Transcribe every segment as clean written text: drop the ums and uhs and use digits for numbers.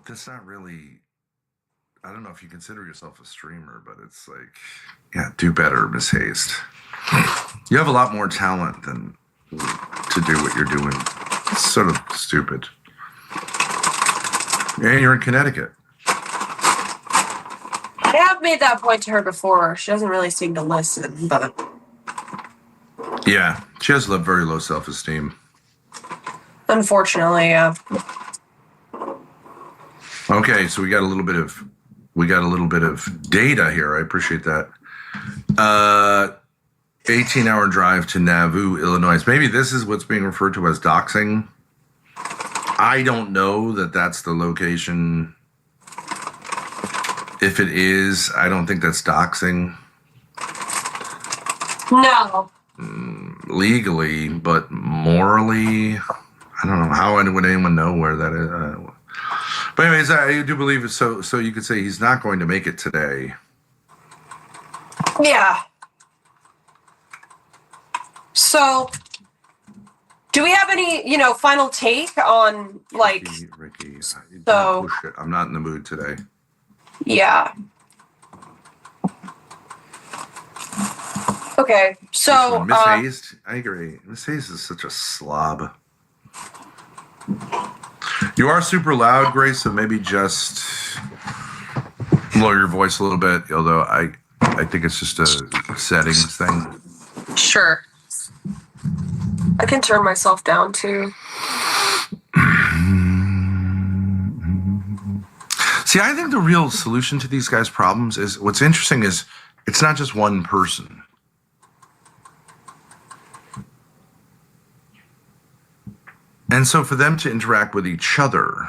that's not really. I don't know if you consider yourself a streamer, but it's like, yeah, do better, Miss Haste. You have a lot more talent than to do what you're doing. It's sort of stupid. And you're in Connecticut. I have made that point to her before. She doesn't really seem to listen, but... Yeah, she has very low self-esteem. Unfortunately, yeah. Okay, so we got a little bit of data here. I appreciate that. 18-hour drive to Nauvoo, Illinois. Maybe this is what's being referred to as doxing. I don't know that that's the location. If it is, I don't think that's doxing. No. Legally, but morally, I don't know. How would anyone know where that is? But anyways, I do believe it. So you could say he's not going to make it today. Yeah. So, do we have any, final take on, like... Ricky, so... push it. I'm not in the mood today. Yeah. Okay, so... Miss Hayes, I agree. Miss Hayes is such a slob. You are super loud, Grace, so maybe just lower your voice a little bit, although I think it's just a settings thing. Sure. I can turn myself down, too. See, I think the real solution to these guys' problems is, what's interesting is, it's not just one person. And so for them to interact with each other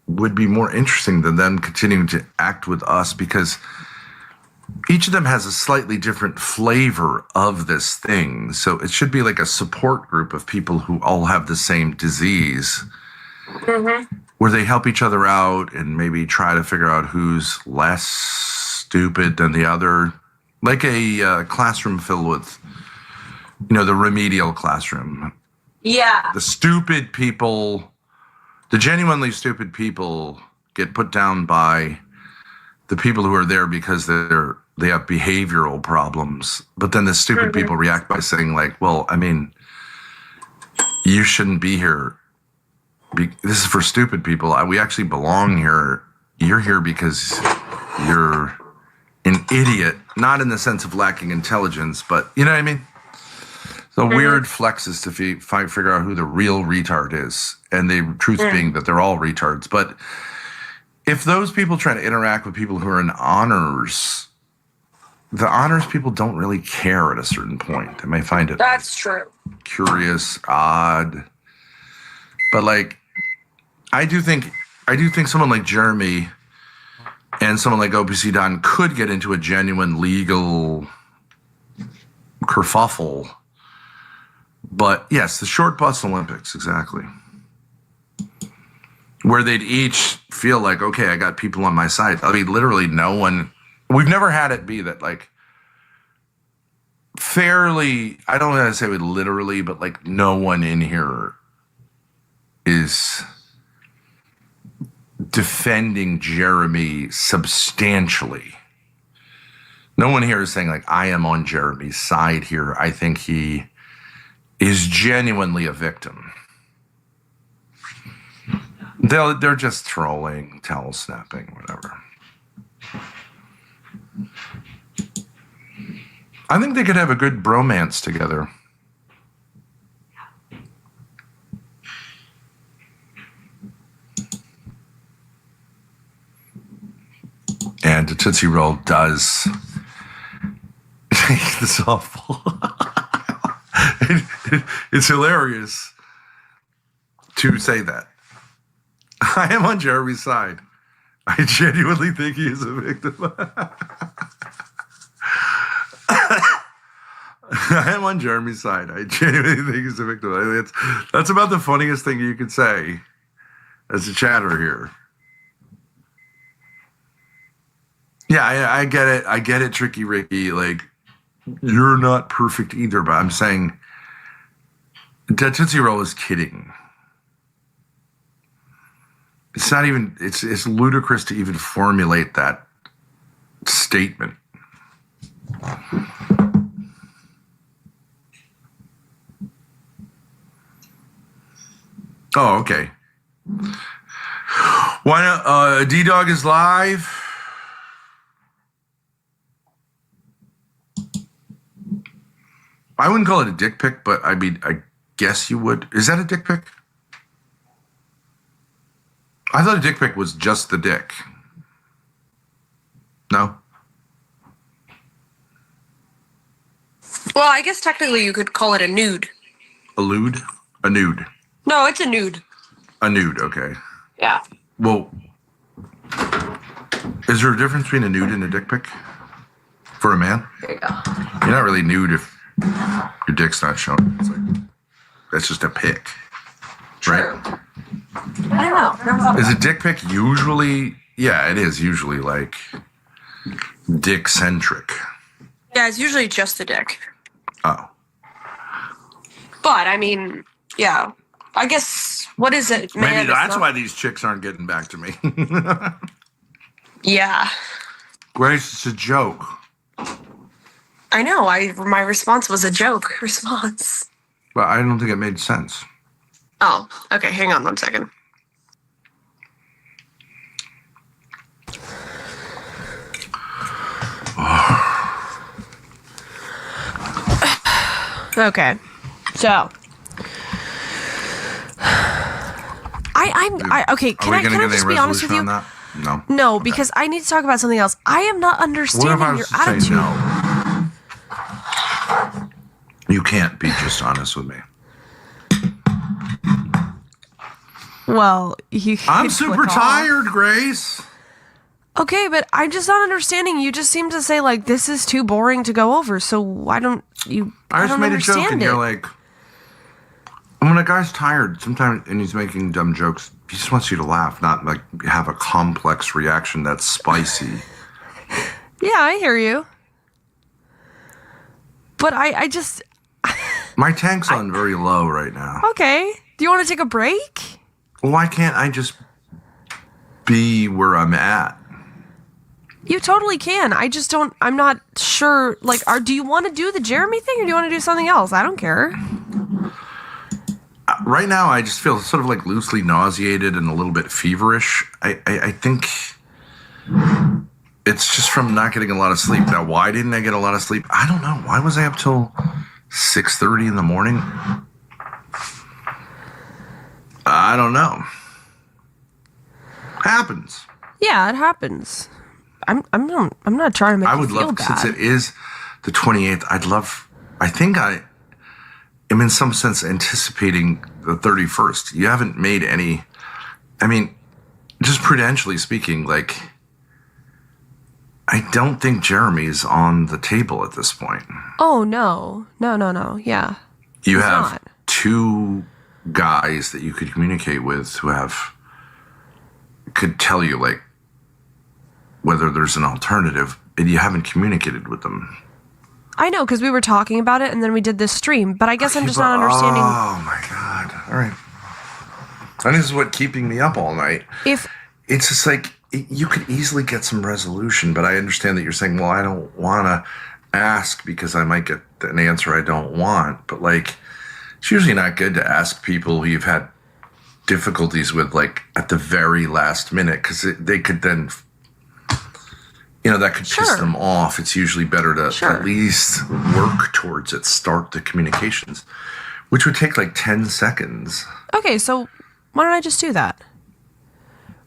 would be more interesting than them continuing to act with us, because each of them has a slightly different flavor of this thing. So it should be like a support group of people who all have the same disease, where they help each other out and maybe try to figure out who's less stupid than the other. Like a classroom filled with, the remedial classroom. Yeah. The stupid people, the genuinely stupid people get put down by the people who are there because they have behavioral problems. But then the stupid people react by saying, like, well, I mean, you shouldn't be here. This is for stupid people. We actually belong here. You're here because you're an idiot, not in the sense of lacking intelligence, but you know what I mean? The weird flexes to figure out who the real retard is. And the truth being that they're all retards. But if those people try to interact with people who are in honors, the honors people don't really care at a certain point. They may find it That's true. Curious, odd. But like, I do think someone like Jeremy and someone like OPC Don could get into a genuine legal kerfuffle. But yes, the short bus Olympics, exactly. Where they'd each feel like, okay, I got people on my side. I mean, literally no one, we've never had it be that like fairly, I don't want to say literally, but like no one in here is defending Jeremy substantially. No one here is saying like, I am on Jeremy's side here. I think he is genuinely a victim. They're just trolling, towel snapping, whatever. I think they could have a good bromance together. And the Tootsie Roll does make this awful. It's hilarious to say that. I am on Jeremy's side. I genuinely think he is a victim. I am on Jeremy's side. I genuinely think he's a victim. I mean, that's about the funniest thing you could say as a chatter here. Yeah, I get it. I get it, Tricky Ricky. Like, you're not perfect either, but I'm saying that Tootsie Roll is kidding. It's not even, it's ludicrous to even formulate that statement. Oh, okay. Why not? D-Dog is live. I wouldn't call it a dick pic, but I mean, I guess you would. Is that a dick pic? I thought a dick pic was just the dick. No? Well, I guess technically you could call it a nude. A lewd? A nude. No, it's a nude. A nude, okay. Yeah. Well, is there a difference between a nude and a dick pic? For a man? There you go. You're not really nude if your dick's not showing. It's like, that's just a pic. True. Right? I don't know. Is a dick pic usually, yeah, it is usually like dick-centric. Yeah, it's usually just the dick. Oh. But, I mean, yeah. I guess, what is it, man? Maybe that's why these chicks aren't getting back to me. Yeah. Grace, it's a joke. I know. My response was a joke response. But I don't think it made sense. Oh, okay. Hang on 1 second. Okay. So. Okay. Can I just be honest with you? No. No, Okay. because I need to talk about something else. I am not What understanding if I your was to say attitude. no? You can't be just honest with me. Well, I'm super tired, Grace. Okay, but I'm just not understanding. You just seem to say like this is too boring to go over. So why don't you? I just made a joke, and it. you're like, when a guy's tired, sometimes, and he's making dumb jokes, he just wants you to laugh, not like have a complex reaction that's spicy. Yeah, I hear you. But I just. My tank's on very low right now. Okay. Do you want to take a break? Well, why can't I just be where I'm at? You totally can. I just don't. I'm not sure. Like, do you want to do the Jeremy thing, or do you want to do something else? I don't care. Right now, I just feel sort of like loosely nauseated and a little bit feverish. I think it's just from not getting a lot of sleep. Now, why didn't I get a lot of sleep? I don't know. Why was I up till 6:30 in the morning? I don't know. Happens. Yeah, it happens. I'm not trying to make I you would feel love, bad. since it is the 28th, I think I am in some sense anticipating the 31st. You haven't made any, I mean, just prudentially speaking, like, I don't think Jeremy's on the table at this point. Oh, no. No. Yeah. You He's have not. two guys that you could communicate with who could tell you, like, whether there's an alternative, and you haven't communicated with them. I know, because we were talking about it, and then we did this stream. But I guess I'm just not understanding. Oh, my God. All right. And this is what keeping me up all night. If It's just like, you could easily get some resolution, but I understand that you're saying, well, I don't want to ask because I might get an answer I don't want. But, like, it's usually not good to ask people who you've had difficulties with, like, at the very last minute, because they could then, that could piss Sure. them off. It's usually better to Sure. at least work towards it, start the communications, which would take like 10 seconds. Okay, so why don't I just do that?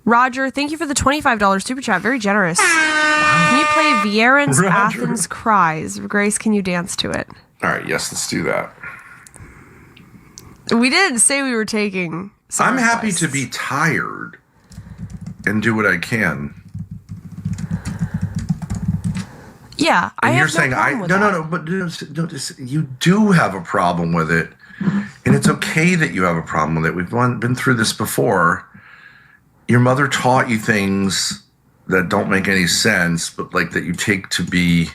Roger, thank you for the $25 super chat. Very generous. Can you play Vieren's Roger. Athens Cries? Grace, can you dance to it? All right, yes, let's do that. We didn't say we were taking. I'm happy requests. to be tired and do what I can. Yeah, I And have you're saying problem with no, that. but you do have a problem with it, and it's okay that you have a problem with it. We've been through this before. Your mother taught you things that don't make any sense, but like that you take to be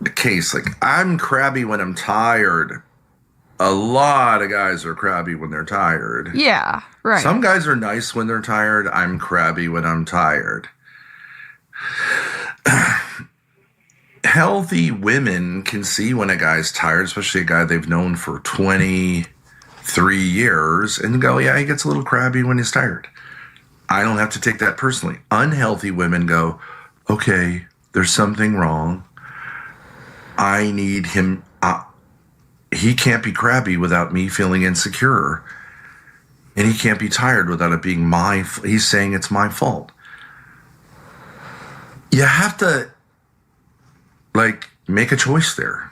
a case. Like, I'm crabby when I'm tired. a lot of guys are crabby when they're tired. Yeah, right. Some guys are nice when they're tired. I'm crabby when I'm tired. Healthy women can see when a guy's tired, especially a guy they've known for 23 years, and go, yeah, he gets a little crabby when he's tired. I don't have to take that personally. Unhealthy women go, okay, there's something wrong. I need him. He can't be crabby without me feeling insecure. And he can't be tired without it being he's saying it's my fault. You have to, make a choice there.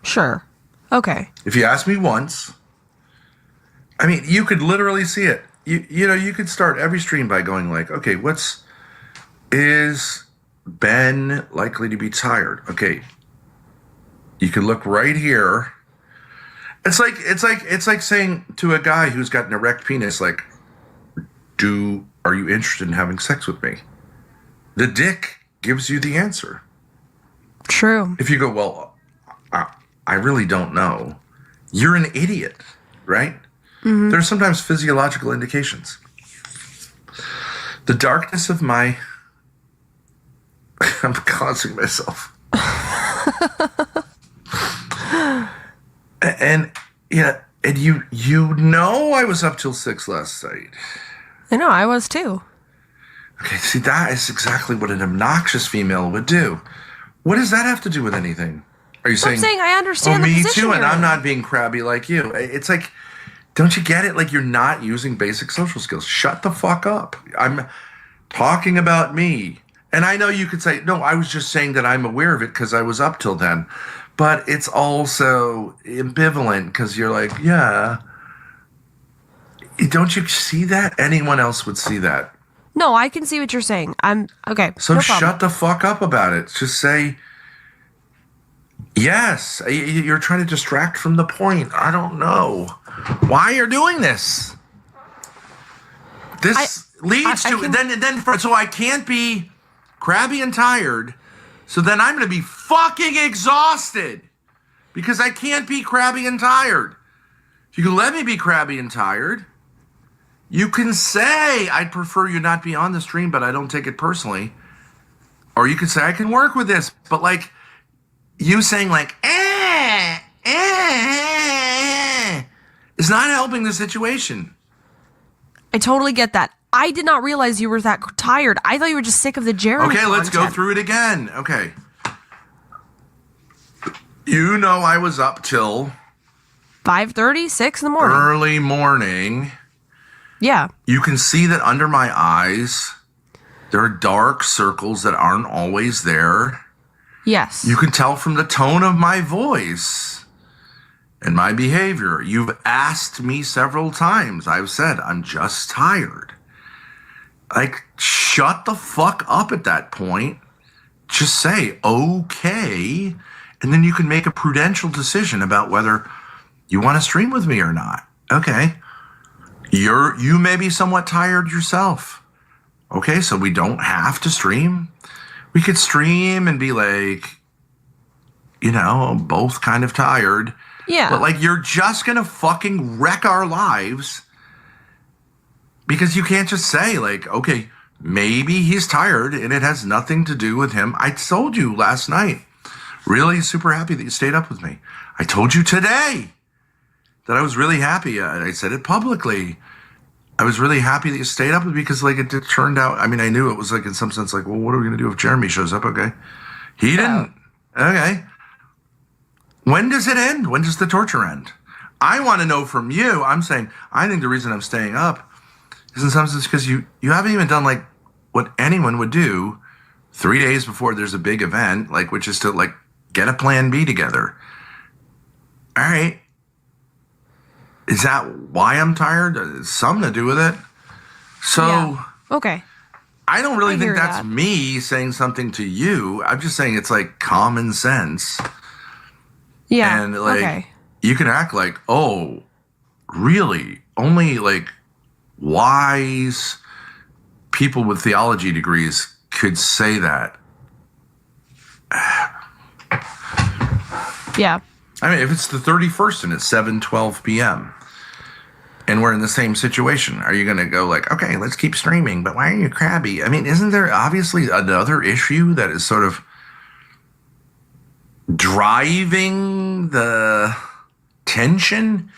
Sure. Okay. If you ask me once, I mean, you could literally see it. You could start every stream by going okay, is Ben likely to be tired? Okay. You could look right here. It's like saying to a guy who's got an erect penis, are you interested in having sex with me? The dick gives you the answer. True. If you go, well, I really don't know, you're an idiot, right? Mm-hmm. There's sometimes physiological indications. The darkness of my... I'm causing myself. And you know I was up till 6 last night. I know, I was too. Okay, see, that is exactly what an obnoxious female would do. What does that have to do with anything? Are you saying? I'm saying I understand the me position too, and you're I'm in. not being crabby like you. It's like, don't you get it? You're not using basic social skills. Shut the fuck up. I'm talking about me. And I know you could say, no, I was just saying that I'm aware of it because I was up till then. But it's also ambivalent because you're like, yeah. Don't you see that? Anyone else would see that. No, I can see what you're saying. I'm okay. So no shut the fuck up about it. Just say, yes. You're trying to distract from the point. I don't know why you're doing this. This leads to so I can't be crabby and tired. So then I'm going to be fucking exhausted because I can't be crabby and tired. If you can let me be crabby and tired, you can say, I'd prefer you not be on the stream, but I don't take it personally. Or you could say, I can work with this. But you saying is not helping the situation. I totally get that. I did not realize you were that tired. I thought you were just sick of the Jeremy Okay, let's go content. through it again. Okay. You know I was up till 5:30, 6 in the morning. early morning. Yeah. You can see that under my eyes, there are dark circles that aren't always there. Yes. You can tell from the tone of my voice and my behavior. You've asked me several times. I've said, I'm just tired. Shut the fuck up at that point. Just say, okay. And then you can make a prudential decision about whether you want to stream with me or not. Okay. You may be somewhat tired yourself. Okay, so we don't have to stream. We could stream and be both kind of tired. Yeah. But you're just going to fucking wreck our lives because you can't just say okay, maybe he's tired and it has nothing to do with him. I told you last night, really super happy that you stayed up with me. I told you today that I was really happy. I said it publicly. I was really happy that you stayed up with me because it turned out, I knew it was in some sense well, what are we going to do if Jeremy shows up? Okay. He didn't. Okay. When does it end? When does the torture end? I want to know from you. I'm saying, I think the reason I'm staying up is in some sense because you haven't even done what anyone would do 3 days before there's a big event, which is to get a plan B together. All right. Is that why I'm tired? It's something to do with it. So, yeah. Okay. I don't really think that's that. me saying something to you. I'm just saying it's common sense. Yeah. And okay. you can act oh, really? Only wise people with theology degrees could say that. Yeah. I mean, if it's the 31st and it's 7:12 p.m. and we're in the same situation, are you going to go like, okay, let's keep streaming, but why are you crabby? I mean, isn't there obviously another issue that is sort of driving the tension?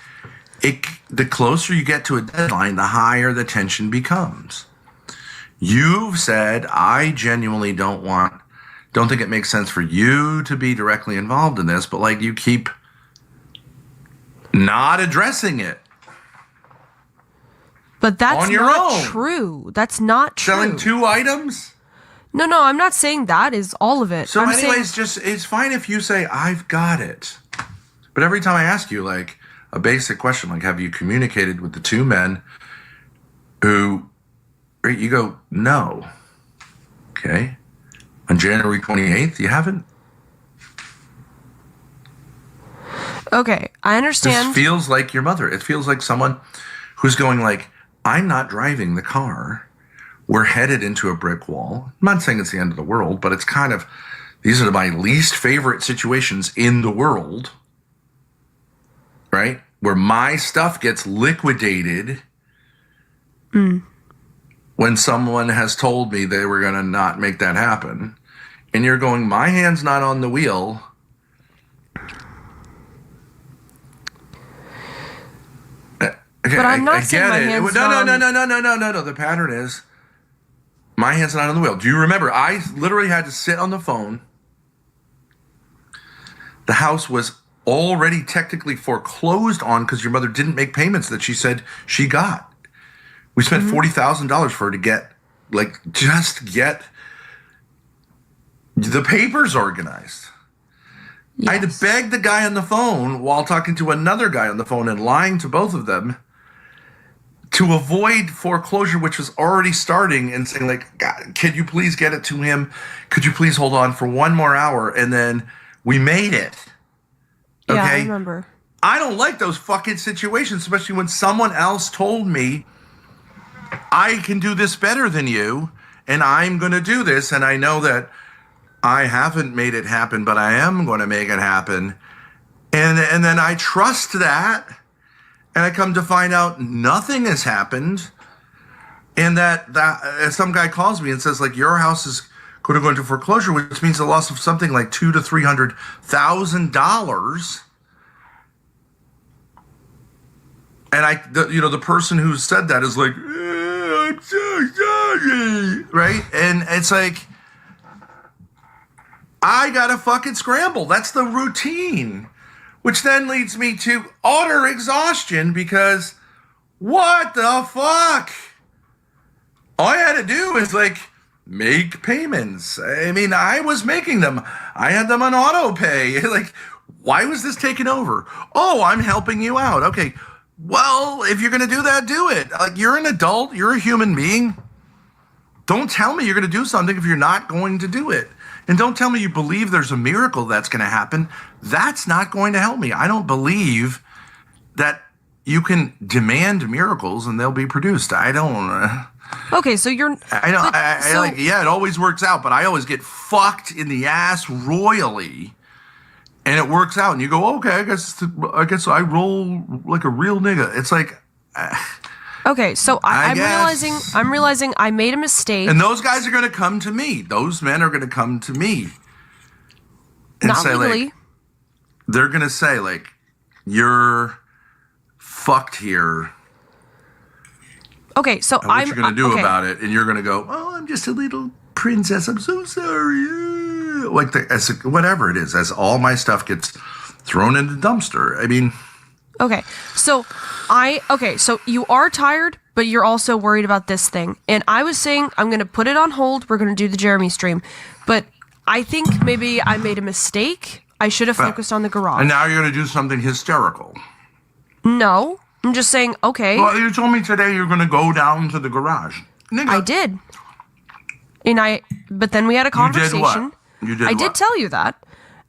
The closer you get to a deadline, the higher the tension becomes. You've said, I genuinely don't think it makes sense for you to be directly involved in this, but like you keep not addressing it. But that's on your not own. true. That's not true. Selling 2 items? No, I'm not saying that is all of it. So I'm anyways, saying, it's fine if you say, I've got it. But every time I ask you, like, a basic question, like, have you communicated with the 2 men who, you go, no. Okay. On January 28th, you haven't? Okay, I understand. This feels like your mother. It feels like someone who's going like, I'm not driving the car. We're headed into a brick wall. I'm not saying it's the end of the world, but it's kind of, these are my least favorite situations in the world, right? Where my stuff gets liquidated when someone has told me they were going to not make that happen. And you're going, my hand's not on the wheel. Okay, But I'm not saying my hand's not on... No. The pattern is, my hand's not on the wheel. Do you remember? I literally had to sit on the phone. The house was already technically foreclosed on because your mother didn't make payments that she said she got. We spent $40,000 for her to get the papers organized. Yes. I had to beg the guy on the phone while talking to another guy on the phone and lying to both of them to avoid foreclosure, which was already starting, and saying like, God, could you please get it to him? Could you please hold on for 1 more hour? And then we made it. Okay? Yeah, I remember. I don't like those fucking situations, especially when someone else told me I can do this better than you, and I'm going to do this, and I know that I haven't made it happen, but I am going to make it happen. And then I trust that, and I come to find out nothing has happened, and that some guy calls me and says, like, your house is going to go into foreclosure, which means the loss of something like $200,000 to $300,000. And the person who said that is like, I'm so sorry, right? And it's like, I gotta fucking scramble. That's the routine, which then leads me to utter exhaustion because what the fuck? All I had to do is like make payments. I mean, I was making them. I had them on auto pay. Like, why was this taken over? Oh, I'm helping you out. Okay. Well, if you're going to do that, do it. Like, you're an adult. You're a human being. Don't tell me you're going to do something if you're not going to do it. And don't tell me you believe there's a miracle that's going to happen. That's not going to help me. I don't believe that you can demand miracles and they'll be produced. I don't. Okay, so you're... Yeah, it always works out, but I always get fucked in the ass royally. And it works out, and you go, okay, I guess I roll like a real nigga. It's like, okay, so I'm realizing I made a mistake. And those guys are going to come to me. Those men are going to come to me and not say, legally. like, they're going to say, like, you're fucked here. Okay, so and what you're going to do about it, and you're going to go, oh, I'm just a little princess. I'm so sorry. Like whatever it is, as all my stuff gets thrown in the dumpster. I mean, okay, so you are tired, but you're also worried about this thing. And I was saying I'm going to put it on hold. We're going to do the Jeremy stream, but I think maybe I made a mistake. I should have focused on the garage. And now you're going to do something hysterical. No, I'm just saying. Okay. Well, you told me today you're going to go down to the garage. Nigga. I did. But then we had a conversation. You did what? I did tell you that.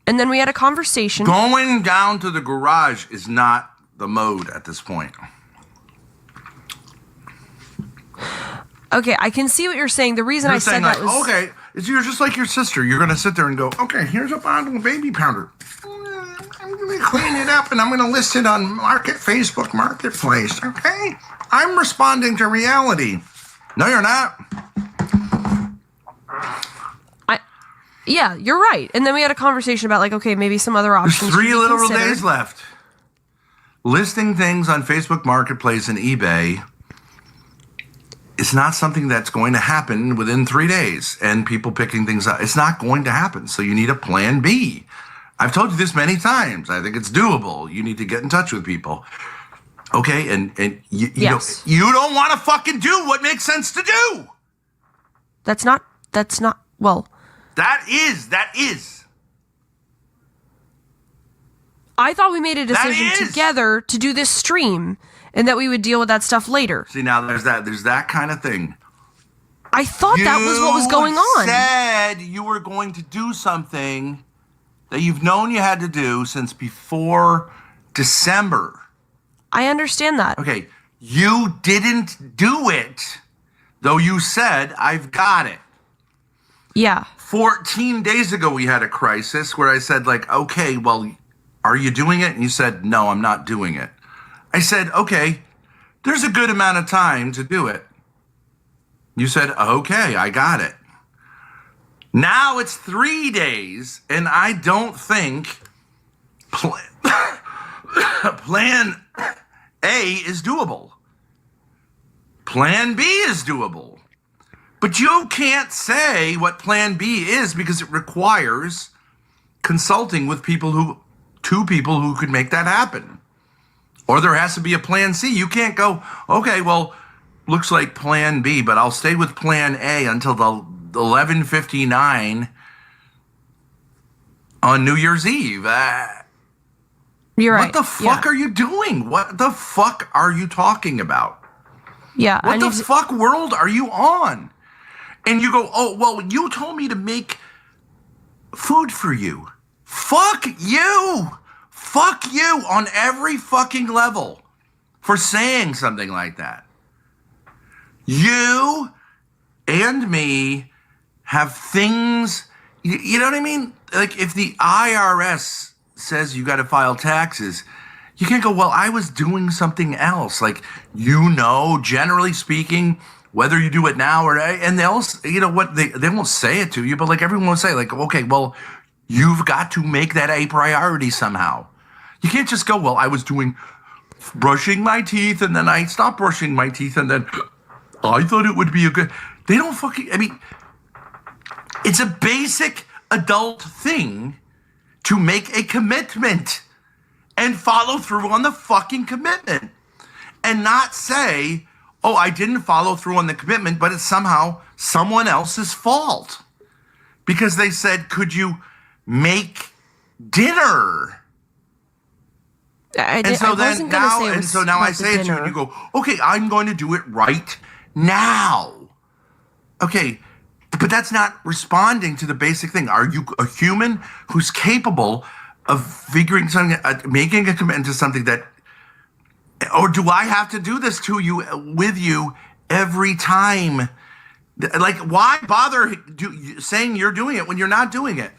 And then we had a conversation. Going down to the garage is not the mode at this point. Okay, I can see what you're saying. The reason I said that was... Okay, you're just like your sister. You're going to sit there and go, okay, here's a bottle of baby powder. I'm going to clean it up and I'm going to list it on Facebook Marketplace, okay? I'm responding to reality. No, you're not. Yeah, you're right. And then we had a conversation about, like, okay, maybe some other options. There's 3 literal days left. Listing things on Facebook Marketplace and eBay is not something that's going to happen within 3 days. And people picking things up, it's not going to happen. So you need a plan B. I've told you this many times. I think it's doable. You need to get in touch with people. Okay, and you don't want to fucking do what makes sense to do. That's not, well... That is. I thought we made a decision together to do this stream and that we would deal with that stuff later. See, now there's that kind of thing. I thought that was what was going on. You said you were going to do something that you've known you had to do since before December. I understand that. Okay, you didn't do it, though you said, I've got it. Yeah. 14 days ago, we had a crisis where I said, like, okay, well, are you doing it? And you said, no, I'm not doing it. I said, okay, there's a good amount of time to do it. You said, okay, I got it. Now it's 3 days, and I don't think plan A is doable. Plan B is doable. But you can't say what plan B is because it requires consulting with two people who could make that happen. Or there has to be a plan C. You can't go, okay, well, looks like plan B, but I'll stay with plan A until the 11:59 on New Year's Eve. You're right. What the fuck are you doing? What the fuck are you talking about? Yeah. What the fuck world are you on? And you go, oh, well, you told me to make food for you. Fuck you. Fuck you on every fucking level for saying something like that. You and me have things, you know what I mean? Like if the IRS says you got to file taxes, you can't go, well, I was doing something else. Like, generally speaking, whether you do it now or, and they'll, you know what, they won't say it to you, but like everyone will say, like, okay, well, you've got to make that a priority somehow. You can't just go, well, I was brushing my teeth and then I stopped brushing my teeth and then I thought it would be they don't fucking, I mean, it's a basic adult thing to make a commitment and follow through on the fucking commitment and not say, oh, I didn't follow through on the commitment, but it's somehow someone else's fault because they said, could you make dinner? So now I say it to you and you go, okay, I'm going to do it right now. Okay, but that's not responding to the basic thing. Are you a human who's capable of figuring something, making a commitment to something that, or do I have to do this with you every time? Like, why bother saying you're doing it when you're not doing it?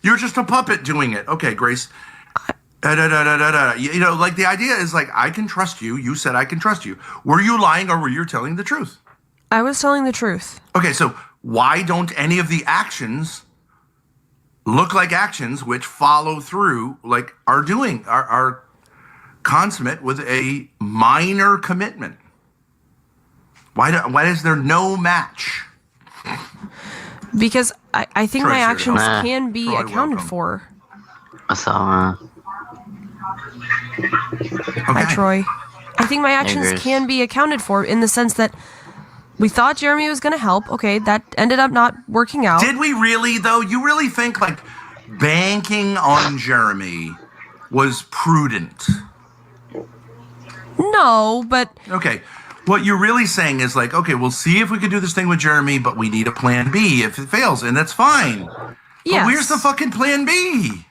You're just a puppet doing it. Okay, Grace. You know, like the idea is like, I can trust you. You said I can trust you. Were you lying or were you telling the truth? I was telling the truth. Okay, so why don't any of the actions look like actions which follow through, like are consummate with a minor commitment? Why is there no match? Because I think my actions can be accounted for. So, Hi, Troy. I think my actions can be accounted for in the sense that we thought Jeremy was going to help. Okay, that ended up not working out. Did we really, though? You really think, like, banking on Jeremy was prudent? No, but... Okay, what you're really saying is, like, okay, we'll see if we can do this thing with Jeremy, but we need a plan B if it fails, and that's fine. Yes. But where's the fucking plan B?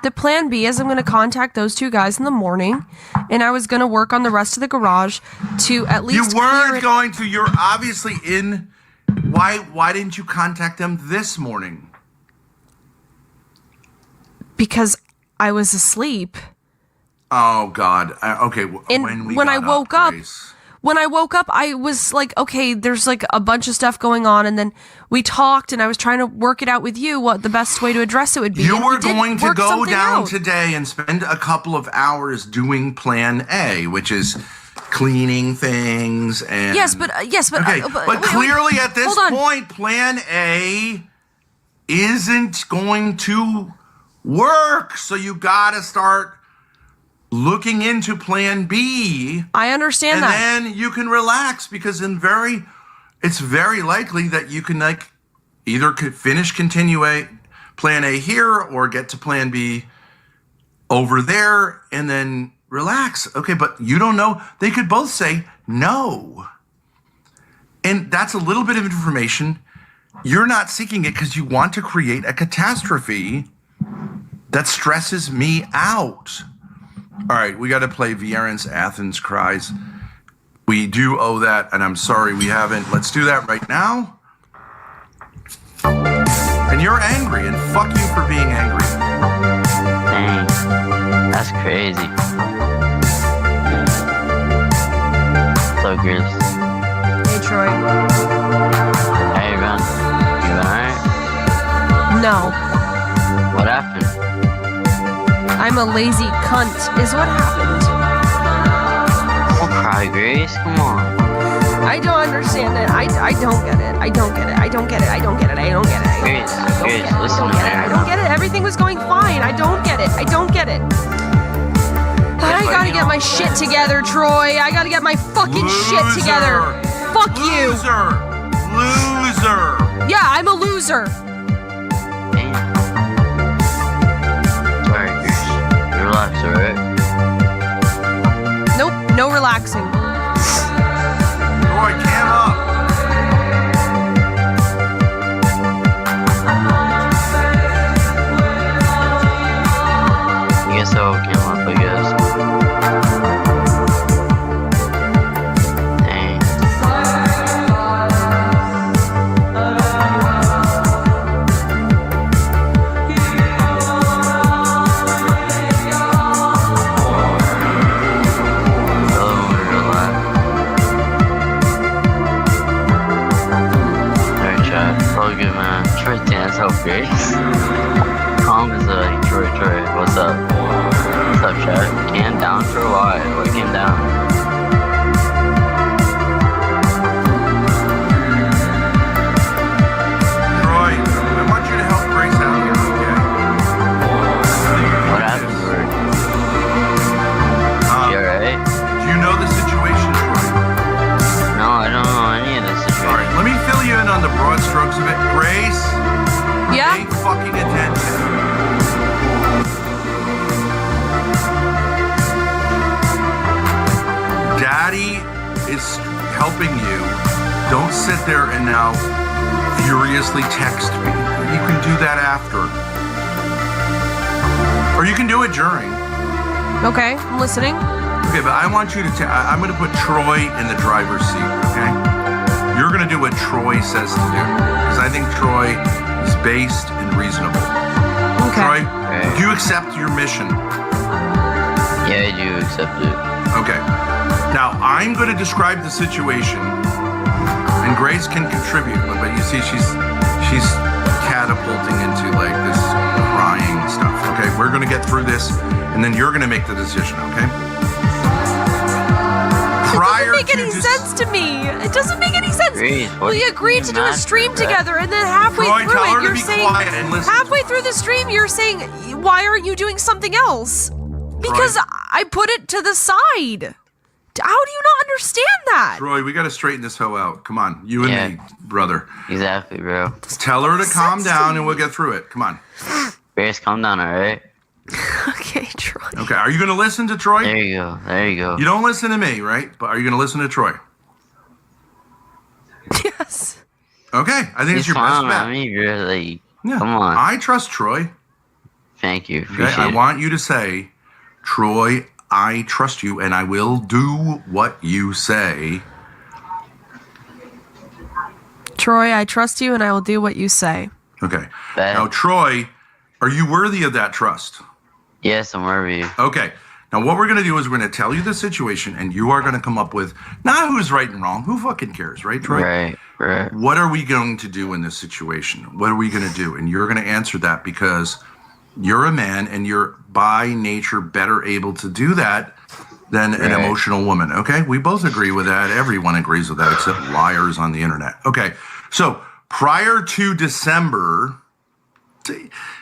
The plan B is I'm going to contact those two guys in the morning, and I was going to work on the rest of the garage to at least. You weren't going to. You're obviously in. Why didn't you contact them this morning? Because I was asleep. Oh God. Okay. And when I woke up, I was like, okay, there's like a bunch of stuff going on, and then we talked, and I was trying to work it out with you what the best way to address it would be. You and were going to go down out. today and spend a couple of hours doing Plan A, which is cleaning things and okay, but clearly at this point, Plan A isn't going to work, so you gotta start looking into Plan B. I understand that. And then you can relax, because it's very likely that you can like either continue Plan A here or get to Plan B over there and then relax. Okay, but you don't know. They could both say no. And that's a little bit of information. You're not seeking it because you want to create a catastrophe that stresses me out. All right, we got to play Vieren's Athens Cries. We do owe that, and I'm sorry we haven't. Let's do that right now. And you're angry, and fuck you for being angry. Dang, that's crazy. So Grace. Hey, Troy. How you been? You been alright? No. What happened? I'm a lazy cunt, is what happened. Don't cry, Grace. Come on. I don't understand it. I don't get it. I don't get it. I don't get it. I don't get it. I don't get it. Grace, listen to me. I don't get it. Everything was going fine. I don't get it. I don't get it. I gotta get my shit together, Troy. I gotta get my fucking shit together. Fuck you. Loser. Yeah, I'm a loser. Relax, alright? Nope, no relaxing. Troy, cam up. I guess I'll cam up, I guess. Dang. Good man. Troy dance help Grace. Calm is like Troy. What's up? What's up, chat? Can down for a while. What can down? Troy, I want you to help Grace out here, okay? What happened to her? You alright? Do you know the situation, Troy? No, I don't know any of this situation. All right, let me fill you in on the broad strokes of it. Grace, Yeah? pay fucking attention. Daddy is helping you. Don't sit there and now furiously text me. You can do that after. Or you can do it during. Okay, I'm listening. Okay, but I want you to I'm going to put Troy in the driver's seat, okay? You're going to do what Troy says to do, because I think Troy is based and reasonable. Okay. Troy, do you accept your mission? Yeah, I do accept it. Okay. Now, I'm going to describe the situation, and Grace can contribute, but you see she's catapulting into like this crying stuff. Okay, we're going to get through this, and then you're going to make the decision, okay? It doesn't make any sense to me. It doesn't make any sense. Grace, We agreed to do a stream together, and then halfway Troy, through tell her it, to you're be saying quiet and listen. halfway through the stream, you're saying, why aren't you doing something else? Because Troy. I put it to the side. How do you not understand that? Troy, we got to straighten this hoe out. Come on, you and me, brother. Exactly, bro. Tell her to calm sense to down, me. and we'll get through it. Come on. Grace, calm down, alright? Okay, Troy. Okay, are you going to listen to Troy? There you go. There you go. You don't listen to me, right? But are you going to listen to Troy? Yes. Okay, I think it's your best fine, bet. I mean, really. Yeah. Come on. I trust Troy. Thank you. Okay? Appreciate I it. want you to say, Troy, I trust you, and I will do what you say. Troy, I trust you, and I will do what you say. Okay. Bet. Now, Troy, are you worthy of that trust? Yes, I'm worried. Okay. Now, what we're going to do is we're going to tell you the situation, and you are going to come up with not who's right and wrong. Who fucking cares, right, Troy? Right. What are we going to do in this situation? What are we going to do? And you're going to answer that because you're a man and you're by nature better able to do that than an emotional woman. Okay? We both agree with that. Everyone agrees with that except liars on the internet. Okay. So prior to December,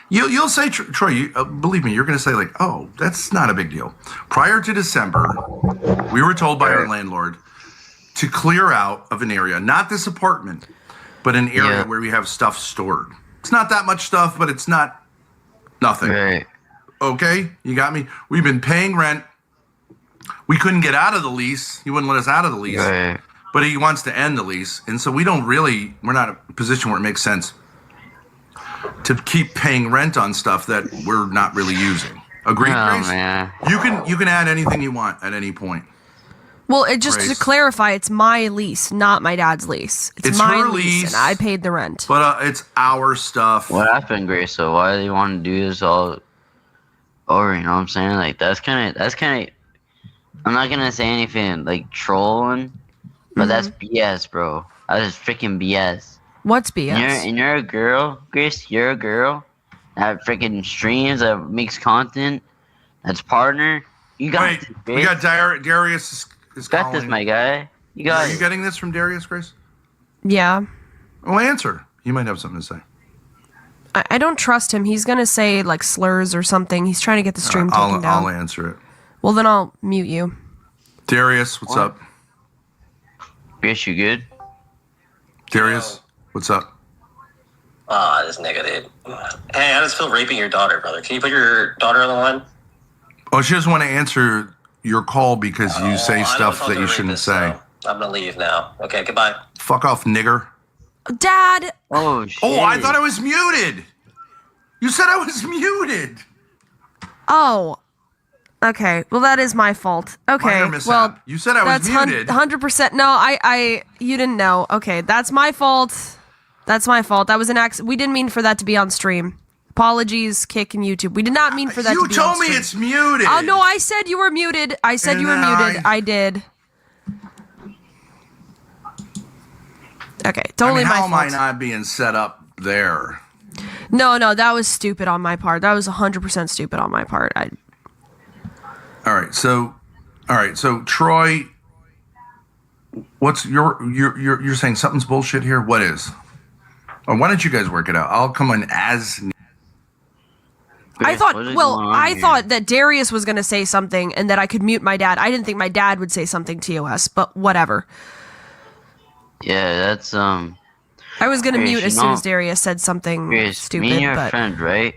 you'll say, Troy, believe me, you're going to say like, oh, that's not a big deal. Prior to December, we were told by our landlord to clear out of an area, not this apartment, but an area where we have stuff stored. It's not that much stuff, but it's not nothing. Right. Okay, you got me? We've been paying rent. We couldn't get out of the lease. He wouldn't let us out of the lease. Right. But he wants to end the lease. And so we're not in a position where it makes sense to keep paying rent on stuff that we're not really using. Agreed, Grace? Man. You can add anything you want at any point. Well, just Grace. to clarify, it's my lease, not my dad's lease. It's my her lease, lease, and I paid the rent. but it's our stuff. What happened, Grace? So why do you want to do this all over? You know what I'm saying? Like that's kind of. I'm not gonna say anything like trolling, but that's BS, bro. That is freaking BS. What's BS? And you're a girl, Grace. You're a girl that freaking streams, that makes content, that's partner. You got Wait, this, we got Grace. Darius is Got calling. this, my guy. You got Are you it. getting this from Darius, Grace? Yeah. Well, answer. You might have something to say. I don't trust him. He's going to say, like, slurs or something. He's trying to get the stream taken down. I'll answer it. Well, then I'll mute you. Darius, what's up? Grace, you good? Darius, what's up? This nigga, dude. Hey, I just feel raping your daughter, brother. Can you put your daughter on the line? Oh, she doesn't want to answer your call because you say I know stuff it's all that you the shouldn't rapist, say. so I'm gonna leave now. Okay, goodbye. Fuck off, nigger. Dad! Oh shit. Oh, I thought I was muted. You said I was muted. Oh. Okay. Well, that is my fault. Okay. Minor mishap. Well, You said I was that's muted. 100%. No, you didn't know. Okay. That's my fault. That's my fault. That was an accident. We didn't mean for that to be on stream. Apologies, Kick and YouTube. We did not mean for that to You be on told stream. me it's muted. Oh, no, I said you were muted. I said you were muted. I did. Okay, totally how am my I fault. not being set up there? No, that was stupid on my part. That was 100% stupid on my part. All right, so Troy, what's you're saying something's bullshit here? What is? Or why don't you guys work it out? I'll come in as. I Grace, what is going on I here? thought that Darius was going to say something and that I could mute my dad. I didn't think my dad would say something TOS, but whatever. Yeah, that's I was going to Grace, mute you as soon know- as Darius said something Grace, stupid, me and your but friend, right?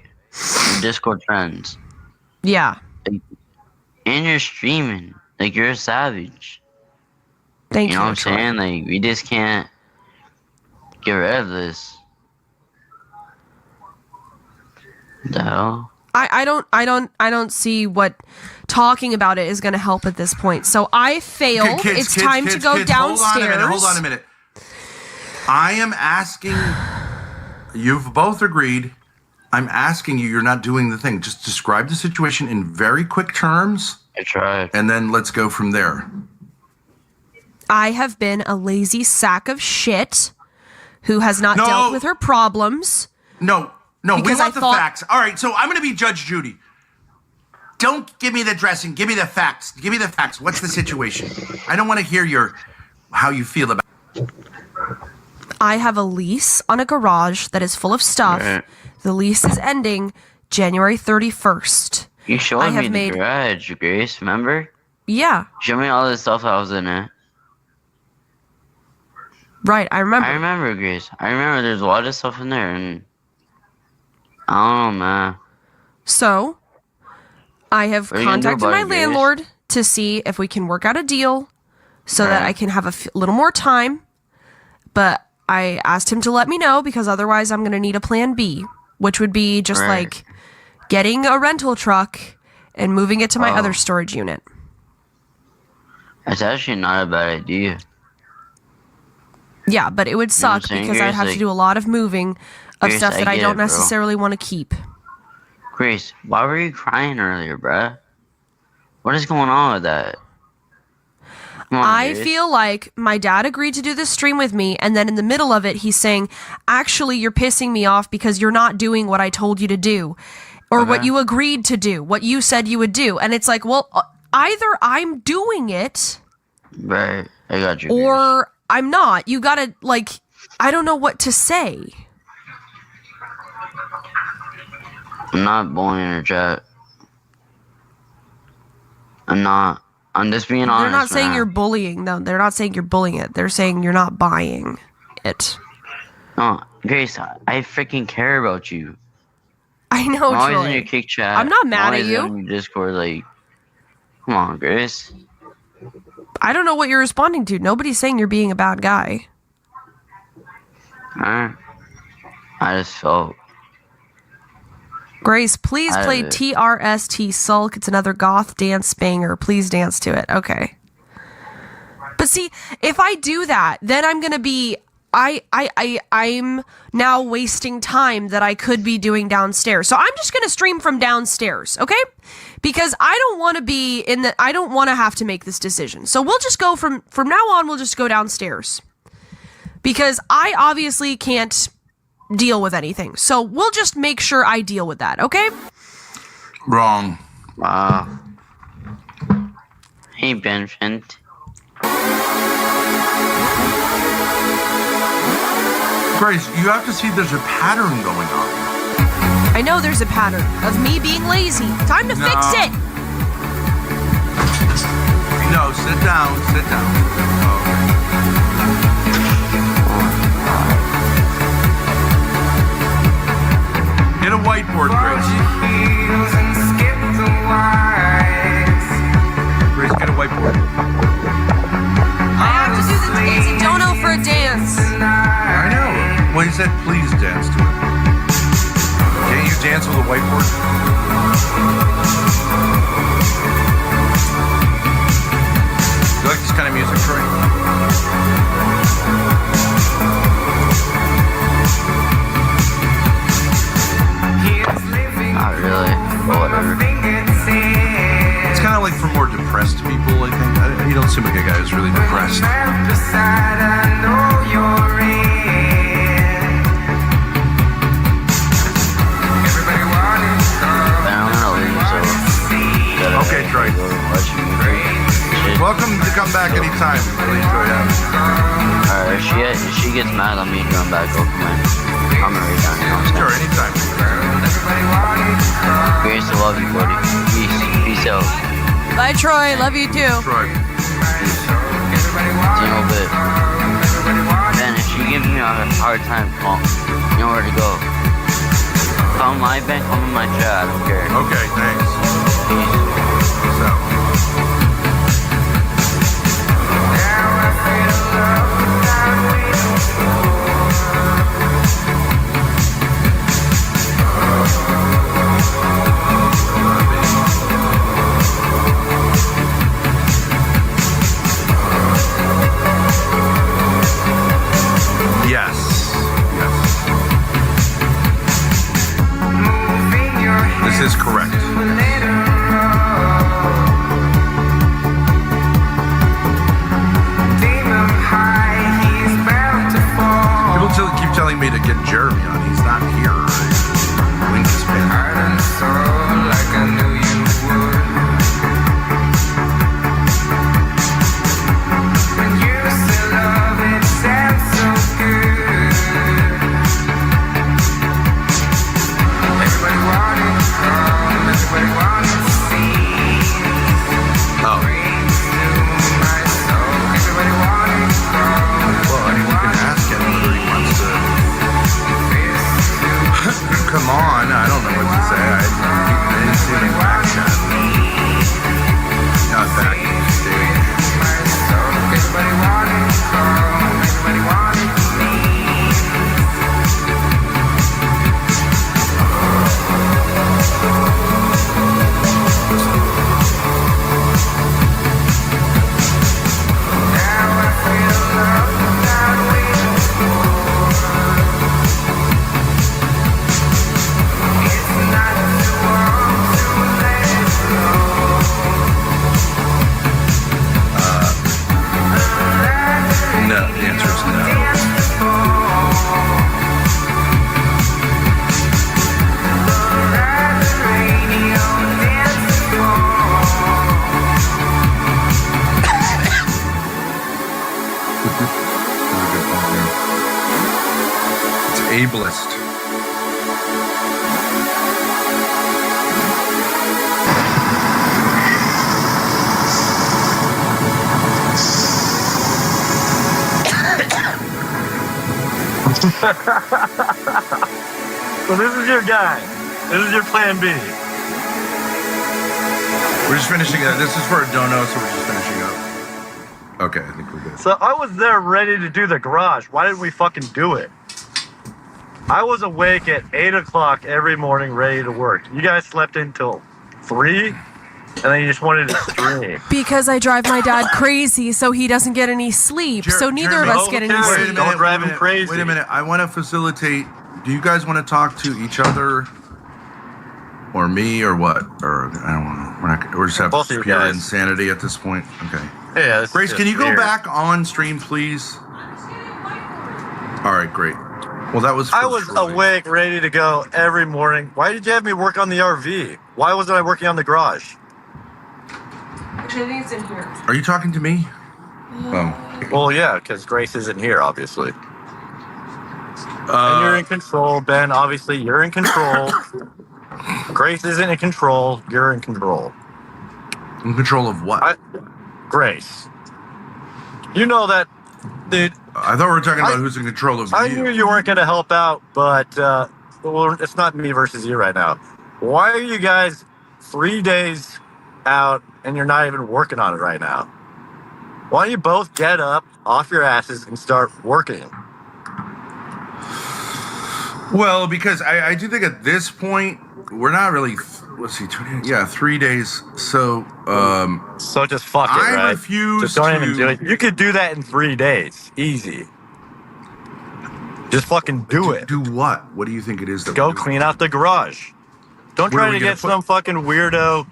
We're Discord friends. yeah. And you're streaming. Like, you're a savage. Thank You you. know what I'm Troy. saying? Like, we just can't get rid of this. The hell? I don't see what talking about it is going to help at this point. So I fail. It's time to go downstairs. Hold on a minute. I am asking. You've both agreed. I'm asking you. You're not doing the thing. Just describe the situation in very quick terms, I tried. and then let's go from there. I have been a lazy sack of shit who has not No. dealt with her problems. No, we Because want I the thought- facts. All right, so I'm going to be Judge Judy. Don't give me the dressing. Give me the facts. Give me the facts. What's the situation? I don't want to hear how you feel about. I have a lease on a garage that is full of stuff. Right. The lease is ending January 31st. You showed I have me made- the garage, Grace, remember? Yeah, Show me all the stuff that was in it. right. I remember. I remember, Grace. I remember there's a lot of stuff in there, and I don't know, man. So, I have What are you gonna do contacted about my it, Grace? landlord to see if we can work out a deal so that Right. I can have a little more time. But I asked him to let me know because otherwise I'm going to need a plan B, which would be just Right. like getting a rental truck and moving it to my Oh. other storage unit. That's actually not a bad idea. Yeah, but it would You know what I'm suck saying, because I'd Grace? have Like- to do a lot of moving of Grace, stuff that I I get don't it, bro. necessarily want to keep. Grace, why were you crying earlier, bruh? What is going on with that? Come on, I Grace. feel like my dad agreed to do this stream with me, and then in the middle of it, he's saying, actually, you're pissing me off because you're not doing what I told you to do, or what Okay. you agreed to do, what you said you would do. And it's like, well, either I'm doing it, Right, I got you. Grace. or I'm not. You gotta, like, I don't know what to say. I'm not bullying her, chat. I'm not. I'm just being honest. They're not saying man. you're bullying, though. They're not saying you're bullying it. They're saying you're not buying it. No, Grace, I freaking care about you. I know, I'm always in your Troy. kick chat. I'm not mad at always you. On your Discord, like, come on, Grace. I don't know what you're responding to. Nobody's saying you're being a bad guy. Alright. I just felt. Grace, please I- play TRST Sulk. It's another goth dance banger. Please dance to it. Okay. But see, if I do that, then I'm gonna be I'm now wasting time that I could be doing downstairs. So I'm just gonna stream from downstairs, okay? Because I don't want to be in the I don't want to have to make this decision. So we'll just go from now on, we'll just go downstairs. Because I obviously can't deal with anything. So we'll just make sure I deal with that, okay? Wrong. Wow. Hey, Benfant. Grace, you have to see there's a pattern going on. I know there's a pattern of me being lazy. Time to No. fix it. No, sit down, sit down. Okay. Get a whiteboard, Grace. Grace, get a whiteboard. I have to do the daisy dono for a dance. I know. Well, he said please dance to it. Can't you dance with a whiteboard? You like this kind of music, Troy? Not really. But whatever. It's kind of like for more depressed people, I think. You don't seem like a guy who's really depressed. But I'm gonna leave, so. Gotta Okay, Troy. go watch you shit. Welcome to come back anytime. Really enjoy that. Alright, if she gets mad at me going back, go come in. I'm gonna read down, you know what I'm Sure, saying? anytime. Grace, I love you, buddy. Peace out. Bye, Troy. Love you too. Troy. You know, but then if she gives me a hard time, call. You know where to go. Call my bank, call me my chat. I don't care. Okay, thanks. Peace. So. Yes. Yes. This is correct. It's ableist. So this is your guy. This is your plan B. We're just finishing it. This is for a dono, so we're just finishing up. Okay, I think we're good. So I was there ready to do the garage. Why didn't we fucking do it? I was awake at 8 o'clock every morning ready to work. You guys slept until 3? And then you just wanted to stream. Because I drive my dad crazy so he doesn't get any sleep. So neither of us get any Wait a sleep. minute. Don't drive him crazy. Wait a minute. I want to facilitate. Do you guys want to talk to each other, or me, or what? Or I don't know. We're just have Both of you pure guys. insanity at this point. Okay. Yeah, this Grace, is can you go weird. back on stream, please? All right, great. Well, that was. For I was Troy. awake, ready to go every morning. Why did you have me work on the RV? Why wasn't I working on the garage? Actually, I think it's in here. Are you talking to me? Oh. Well, yeah, because Grace isn't here, obviously. And you're in control, Ben. Obviously, you're in control. Grace isn't in control. You're in control. In control of what? Grace. You know that, dude. I thought we were talking about who's in control of I you. knew you weren't going to help out, but well, it's not me versus you right now. Why are you guys 3 days out and you're not even working on it right now? Why don't you both get up off your asses and start working? Well, because I do think at this point we're not really. Let's see, 3 days. So So just fuck it, I right? refuse Just don't even to- do it. You could do that in 3 days, easy. Just fucking do it. Do what? What do you think it is that Go we're doing? clean out the garage. Don't Where are try we to gonna get put- some fucking weirdo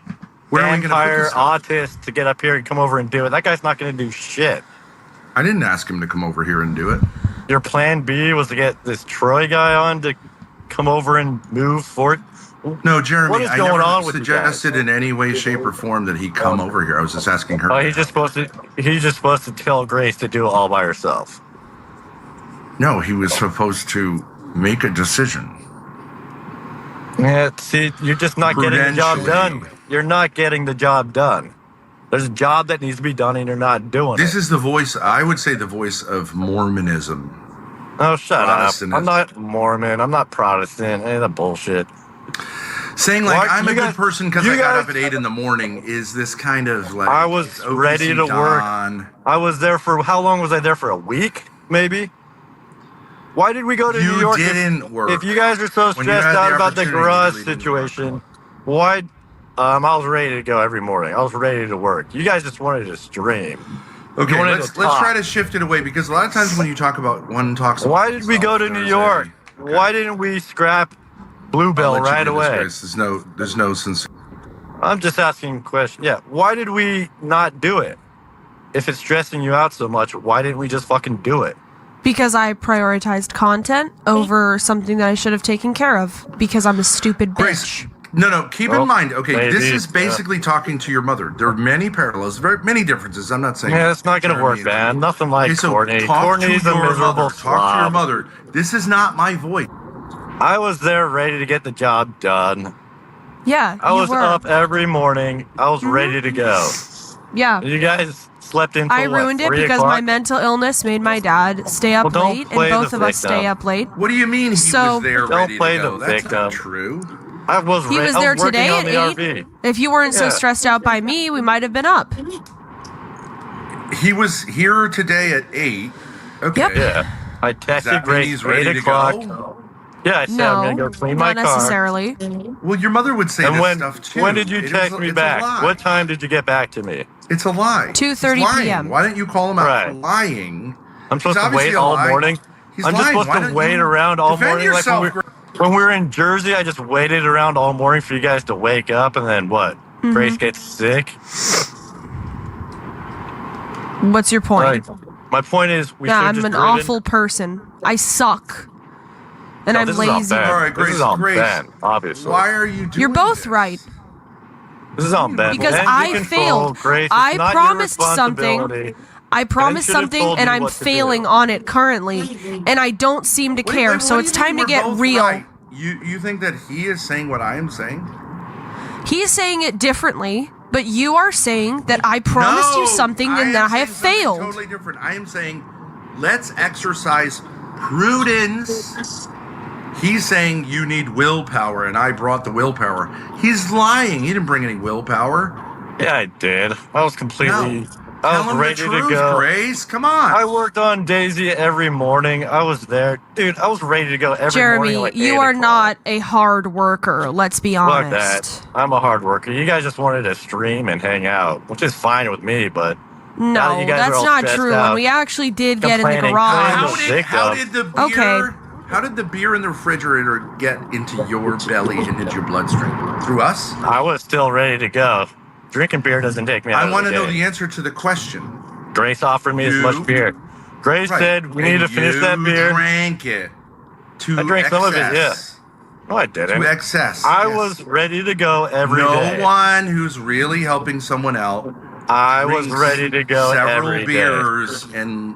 Where are we gonna put vampire this stuff? autist to get up here and come over and do it. That guy's not going to do shit. I didn't ask him to come over here and do it. Your plan B was to get this Troy guy on to come over and move forward. No, Jeremy, What is I going never on with you suggested in any way, shape, or form that he come over here. I was just asking her. Oh, he's just supposed to tell Grace to do it all by herself. No, he was supposed to make a decision. Yeah, see, you're just not getting the job Prudentially. done. You're not getting the job done. There's a job that needs to be done and you're not doing This it. is the voice, I would say, the voice of Mormonism. Oh, shut up. Protestantism. I'm not Mormon. I'm not Protestant. Any of that bullshit. Saying like What? I'm a You good guys- person because you I got guys- up at 8 in the morning is this kind of like I was it's OPC ready to work. Dawn. I was there for, how long was I there for? A week, maybe? Why did we go to You New York? didn't work. If you guys are so When you stressed had the out about the opportunity, you garage really didn't situation, why? I was ready to go every morning. I was ready to work. You guys just wanted to stream. Okay, You wanted let's to try talk. to shift it away because a lot of times when you talk about one talks. About Why did we go to himself, New there's York? Okay. Why didn't we scrap I'll Bluebell let you right do this, away? Grace. There's no sense. I'm just asking a question. Yeah, why did we not do it? If it's stressing you out so much, why didn't we just fucking do it? Because I prioritized content over something that I should have taken care of. Because I'm a stupid Grace, bitch. no, keep Well, in mind. Okay, this maybe, is basically talking to your mother. There are many parallels, very many differences. I'm not saying. Yeah, it's not gonna Jeremy work, man. and- Nothing like Okay, so Courtney. talk Courtney's to a your miserable mother. Talk to your slob. mother. This is not my voice. I was there ready to get the job done. Yeah, I you was were. up every morning. I was ready to go. Yeah. You guys slept until I ruined it 3 because o'clock? my mental illness made my dad stay up Well, don't late, and play both the of us victim. stay up late. What do you mean he So- was there Don't ready play to go? the That's victim. not true. I was He ready. was I there working today on at the 8. RV. If you weren't so Yeah. stressed out by me, we might have been up. He was here today at 8. Okay. Yep. Yeah. I Does that texted mean Grace he's 8 ready to o'clock. go? Yeah, I said No, I'm gonna go clean my not car. necessarily. Well, your mother would say And this when stuff too. when did you It text is- me it's a back? lie. What time did you get back to me? It's a lie. 2:30 He's lying. p.m. Why don't you call him out Right. for lying? I'm supposed He's to obviously wait a all lie. morning. He's I'm just lying. supposed Why to don't wait you around all defend morning. yourself, Like when we were in Jersey, I just waited around all morning for you guys to wake up, and then what? Mm-hmm. Grace gets sick. What's your point? Right. My point is, we Yeah, should I'm just an driven- awful person. I suck. And No, I'm this is on lazy. Ben. All right, This Grace, is on Grace. Ben, obviously. Why are you doing You're both this? right. This is on Ben. Because Ben, I you control failed. Grace. It's I not your promised something. responsibility. I promised should have something told and you I'm what to failing do. on it currently, and I don't seem to care. So it's time to get real. Right? You think that he is saying what I am saying? He's saying it differently, but you are saying that I promised you something and that I have failed. Totally different. I am saying, let's exercise prudence. He's saying you need willpower, and I brought the willpower. He's lying. He didn't bring any willpower. Yeah, I did. I was completely. No. I Tell was him ready the truth, to go. Grace. Come on. I worked on Daisy every morning. I was there, dude. I was ready to go every morning. Jeremy, Like you 8 are o'clock. not a hard worker. Let's be Fuck honest. that. I'm a hard worker. You guys just wanted to stream and hang out, which is fine with me, but now that No, you guys are that's all not stressed true. out, And we actually did get in the complaining, garage. claiming- How did the beer? Okay. How did the beer in the refrigerator get into your belly and into your bloodstream? Through us? I was still ready to go. Drinking beer doesn't take me out I of want to the know game. the answer to the question. Grace offered me as You- much beer. Grace Right. said we need to And finish that you beer. Drank it to I drank excess. some of it, yeah. No, I didn't. To excess. I yes. was ready to go every day. No one who's really helping someone out. I was drinks ready to go several every day. beers and.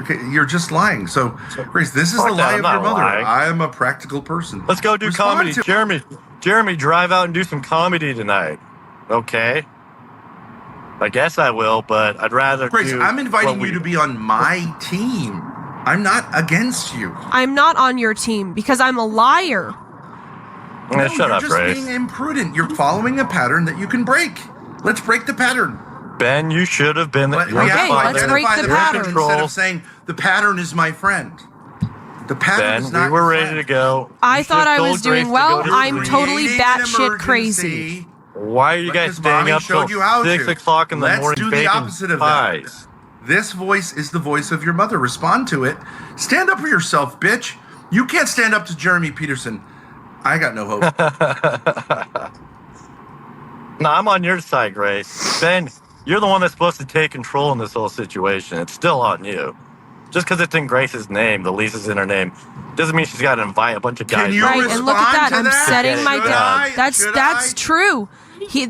Okay, you're just lying. So, Grace, this is Fuck the that, lie I'm of not your mother. lying. I am a practical person. Let's go do Respond comedy. to- Jeremy, drive out and do some comedy tonight. Okay. I guess I will, but I'd rather Grace, do I'm inviting what you we- to be on my team. I'm not against you. I'm not on your team because I'm a liar. Yeah, No, shut you're up, just Grace. being imprudent. You're following a pattern that you can break. Let's break the pattern. Ben, you should have been Let- your we have Okay, to father. let's break identify the the pattern pattern. instead of saying the pattern is my friend. The pattern Ben, is not we were your ready friend. to go. I You thought should've I told was Grace doing to well. go to I'm sleep. totally Creating an batshit crazy. emergency. Why are you guys Because staying mommy up showed till you how 6 to. o'clock in the Let's morning do the baking opposite of that. pies? This voice is the voice of your mother. Respond to it. Stand up for yourself, bitch. You can't stand up to Jeremy Peterson. I got no hope. No, I'm on your side, Grace. Ben, you're the one that's supposed to take control in this whole situation. It's still on you. Just because it's in Grace's name, the lease is in her name, doesn't mean she's got to invite a bunch of Can guys. you Right, and look at that. respond to I'm that? setting my Should down. I? That's Should I? true.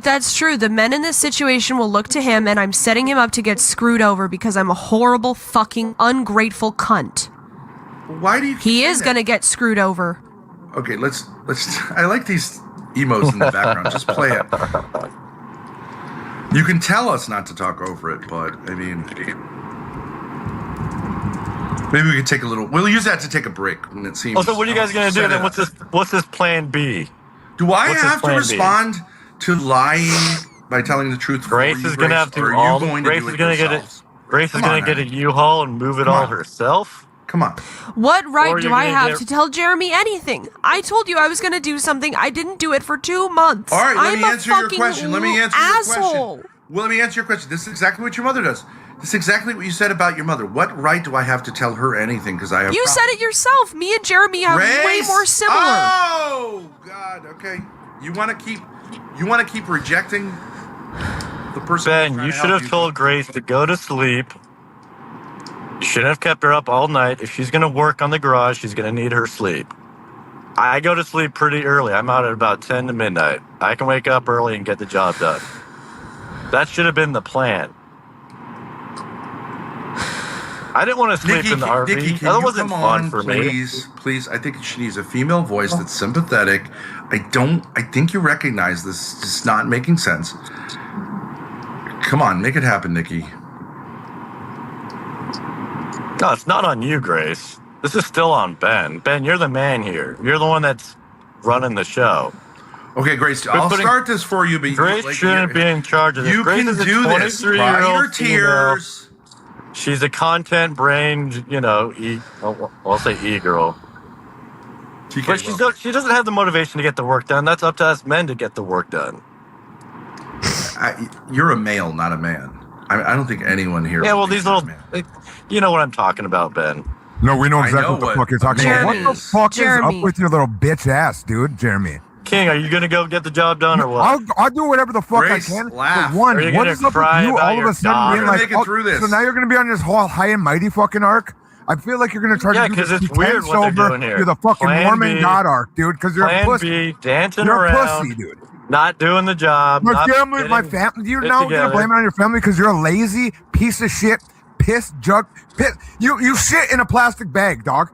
That's true. The men in this situation will look to him, and I'm setting him up to get screwed over because I'm a horrible, fucking, ungrateful cunt. Why do you? He keep is saying gonna that? get screwed over. Okay, let's. I like these emos in the background. Just play it. You can tell us not to talk over it, but I mean, maybe we could take a little. We'll use that to take a break when it seems. Oh, so what are you guys gonna do set then? it up. What's this plan B? Do I what's his have to plan B? respond to lying by telling the truth? Grace for you, is gonna have to or do are all. you going Grace to do is it gonna get it. yourselves? Grace is Come gonna on, get a man. U-Haul and move it Come all on. herself. Come on. What Or right you're do I gonna have get- to tell Jeremy anything? I told you I was gonna do something. I didn't do it for 2 months. All right, let I'm me a answer your fucking question. Let me answer your asshole. question. Well, let me answer your question. This is exactly what your mother does. This is exactly what you said about your mother. What right do I have to tell her anything? Because I have. You said it yourself. Me and Jeremy have way Grace? more similar. Oh God. Okay. You want to keep rejecting the person. Ben, trying you to should help have told Grace to go to sleep. You shouldn't have kept her up all night. If she's gonna work on the garage, she's gonna need her sleep. I go to sleep pretty early. I'm out at about 10 to midnight. I can wake up early and get the job done. That should have been the plan. I didn't want to sleep in the RV. Nikki, can that you wasn't come fun on, for me. Please. I think she needs a female voice that's sympathetic. I think you recognize this is not making sense. Come on, make it happen, Nikki. No, it's not on you, Grace. This is still on Ben. Ben, you're the man here. You're the one that's running the show. Okay, Grace, I'll putting- start this for you. But Grace shouldn't be in charge of this. You Grace can is a do this. Cry 23-year-old your female. tears. She's a content-brained, I'll say e-girl. TK, But she doesn't have the motivation to get the work done. That's up to us men to get the work done. you're a male, not a man. I don't think anyone here. Yeah, well, thinks these you're little... a man. You know what I'm talking about, Ben. No, we know I exactly know what the what fuck you're talking about. Jeremy. What the fuck Jeremy. is up with your little bitch ass, dude, Jeremy? King, are you going to go get the job done or what? I'll do whatever the fuck Grace, I can. laugh. But one, Are you what gonna is up with cry you about all of your a sudden daughter? being like, Make it through this. so now you're going to be on this whole high and mighty fucking arc? I feel like you're going to try Yeah, to do 'cause this it's weird pretend what they're sober. doing here. You're the fucking Plan Mormon B. God arc, dude, because you're a Plan pussy. B, dancing You're a around, pussy, dude. not doing the job. My not family, my getting family. You're it now going to together. blame it on your family because you're a lazy piece of shit piss jug. You shit in a plastic bag, dog.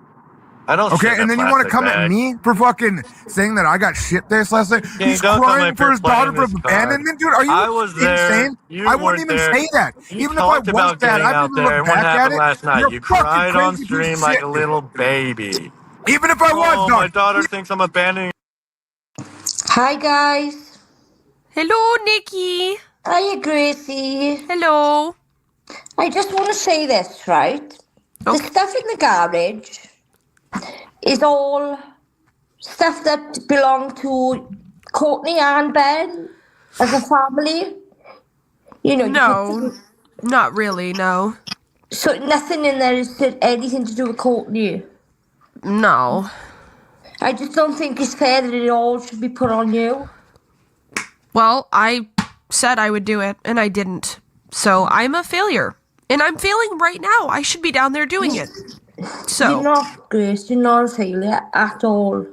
I don't. Okay, and then you want to come at me for fucking saying that I got shit faced last night? King, He's don't come crying up for here his daughter playing from this card. abandonment, dude. Are you I was there. insane? You I wouldn't weren't even there. say that. You Even if I talked was about that, getting I'd out even there. look What back at happened it. last night? You're You fucking cried on crazy piece stream of like shit, a dude. little baby. Even if I was, Oh, dog. my daughter thinks I'm abandoning. Hi guys. Hello, Nikki. Hiya Gracie. Hello. I just want to say this, right? The Okay. stuff in the garage is all stuff that belonged to Courtney and Ben as a family. You know, No, not really. No, so nothing in there is anything to do with Courtney. no. I just don't think it's fair that it all should be put on you. Well, I said I would do it, and I didn't. So I'm a failure, and I'm failing right now. I should be down there doing it. You're So not, Grace. You're not a failure at all.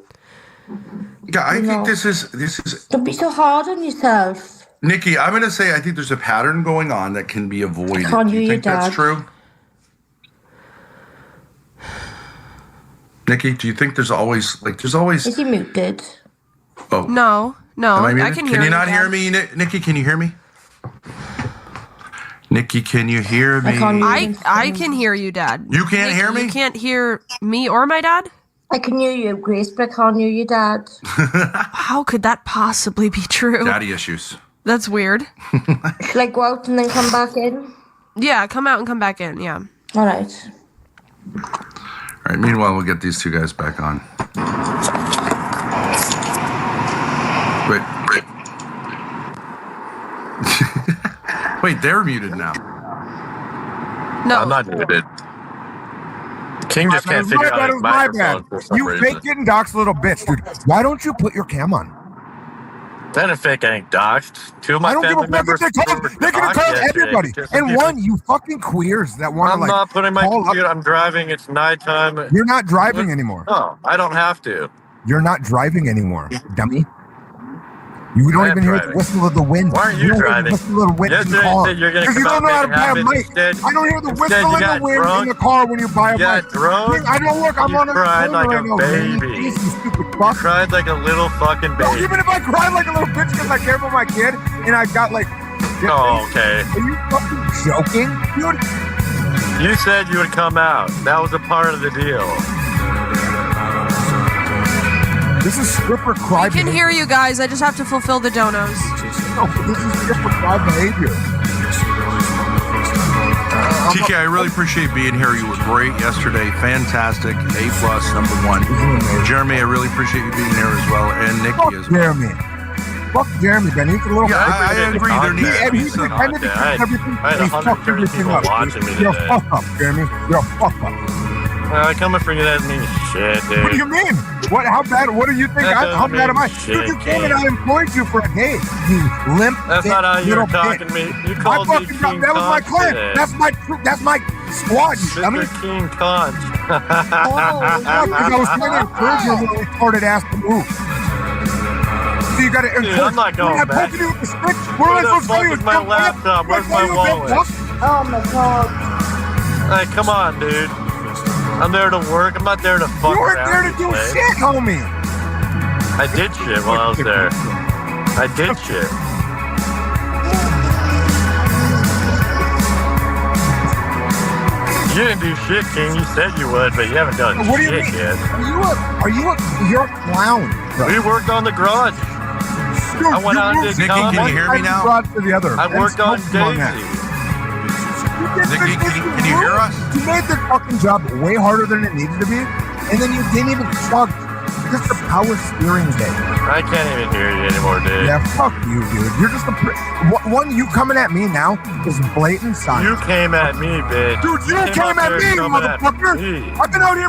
Yeah, I No. think this is Don't be so hard on yourself. Nikki. I'm gonna say I think there's a pattern going on that can be avoided. Can't Do you you, think your that's dad? true? Nikki, do you think there's always Is he muted? oh no, am I I muted? can Can hear you not Dad. hear me, Nikki? Can you hear me? Nikki, can you hear me? I can't hear you. I can hear you, Dad. You can't hear me? You can't hear me or my dad? I can hear you, Grace, but I can't hear your dad. How could that possibly be true? Daddy issues. That's weird. Shall I go out and then come back in? Yeah, come out and come back in. Yeah. All right. All right. Meanwhile, we'll get these two guys back on. Wait. Wait, they're muted now. No. I'm not muted. King just can't My figure bad, out it his was my bad. microphone for some You reason. fake getting doxxed little bitch, dude. Why don't you put your cam on? That ain't fake getting doxxed. Two of my I don't give a family fuck members if they call. were They can doxxed call yesterday everybody. because And people- one, you fucking queers that want to I'm like. not putting my call up- computer. I'm driving. It's nighttime. You're not driving anymore. No, I don't have to. You're not driving anymore, dummy. You don't I am even hear the driving. whistle of the wind. Why aren't you don't driving? Hear the whistle of the wind in the Yesterday you car. said you're gonna 'Cause you come don't know out how to and buy a have it. mic. Instead- I don't hear the instead whistle you in the got wind drunk. in the car when you buy a You got mic. drunk. I don't look. I'm You on a cried like right a now, man. baby. You stupid fuck. Cried like a little fucking No, baby. even if I cried like a little bitch because I care for my kid and I got like. Oh, okay. Are you fucking joking, dude? You said you would come out. That was a part of the deal. This is stripper cry I can behavior. hear you guys. I just have to fulfill the donos. No, this is stripper cry behavior. TK, I really appreciate being here. You were great yesterday. Fantastic. A+, #1. Jeremy, I really appreciate you being here as well. And Fuck Nikki as well. Jeremy. Fuck Jeremy, Ben. He's a little. Yeah, I agree. There He, needs to and be he's some. pretended to I had- do everything. I had He fucked 130 everything people up. watching me You're a today. fuck up, Jeremy. You're a fuck up. Coming for you doesn't mean shit, dude. What do you mean? What? How bad? What do you think? That How doesn't bad am I? mean shit, Dude, you came and King. I employed you for a day. You limp. That's dick not how you were little talking bitch. to me. You I called me fucking King that was my Conch client. today. That's my squad. You dummy. Mr. King Conch. Oh, Fuck, 'cause I was trying to encourage your little retarded ass to move. So you gotta encourage. I'm not going I'm back. poking you with the stick. Where What am I the supposed to fuck tell you? is my laptop? Where's my wallet? oh my God. Hey, come on, dude. I'm there to work. I'm not there to fuck You weren't around there to with do this. shit, homie. I did shit while I was there. I did shit. You didn't do shit, King. You said you would, but you haven't done What do you shit mean? yet. You're a clown, bro. We worked on the garage. Dude, I went you on moved to Nikki, come. can you hear me now? one side of the garage to the other. I and worked on smoked them that. Daisy. You did Nikki, this can you hear us? You made the fucking job way harder than it needed to be, and then you didn't even chug just the power steering day. I can't even hear you anymore, dude. Yeah, fuck you, dude. You're just one. You coming at me now is blatant You science. came at me, bitch. Dude, you up came at there me, coming at motherfucker. me. I've been out here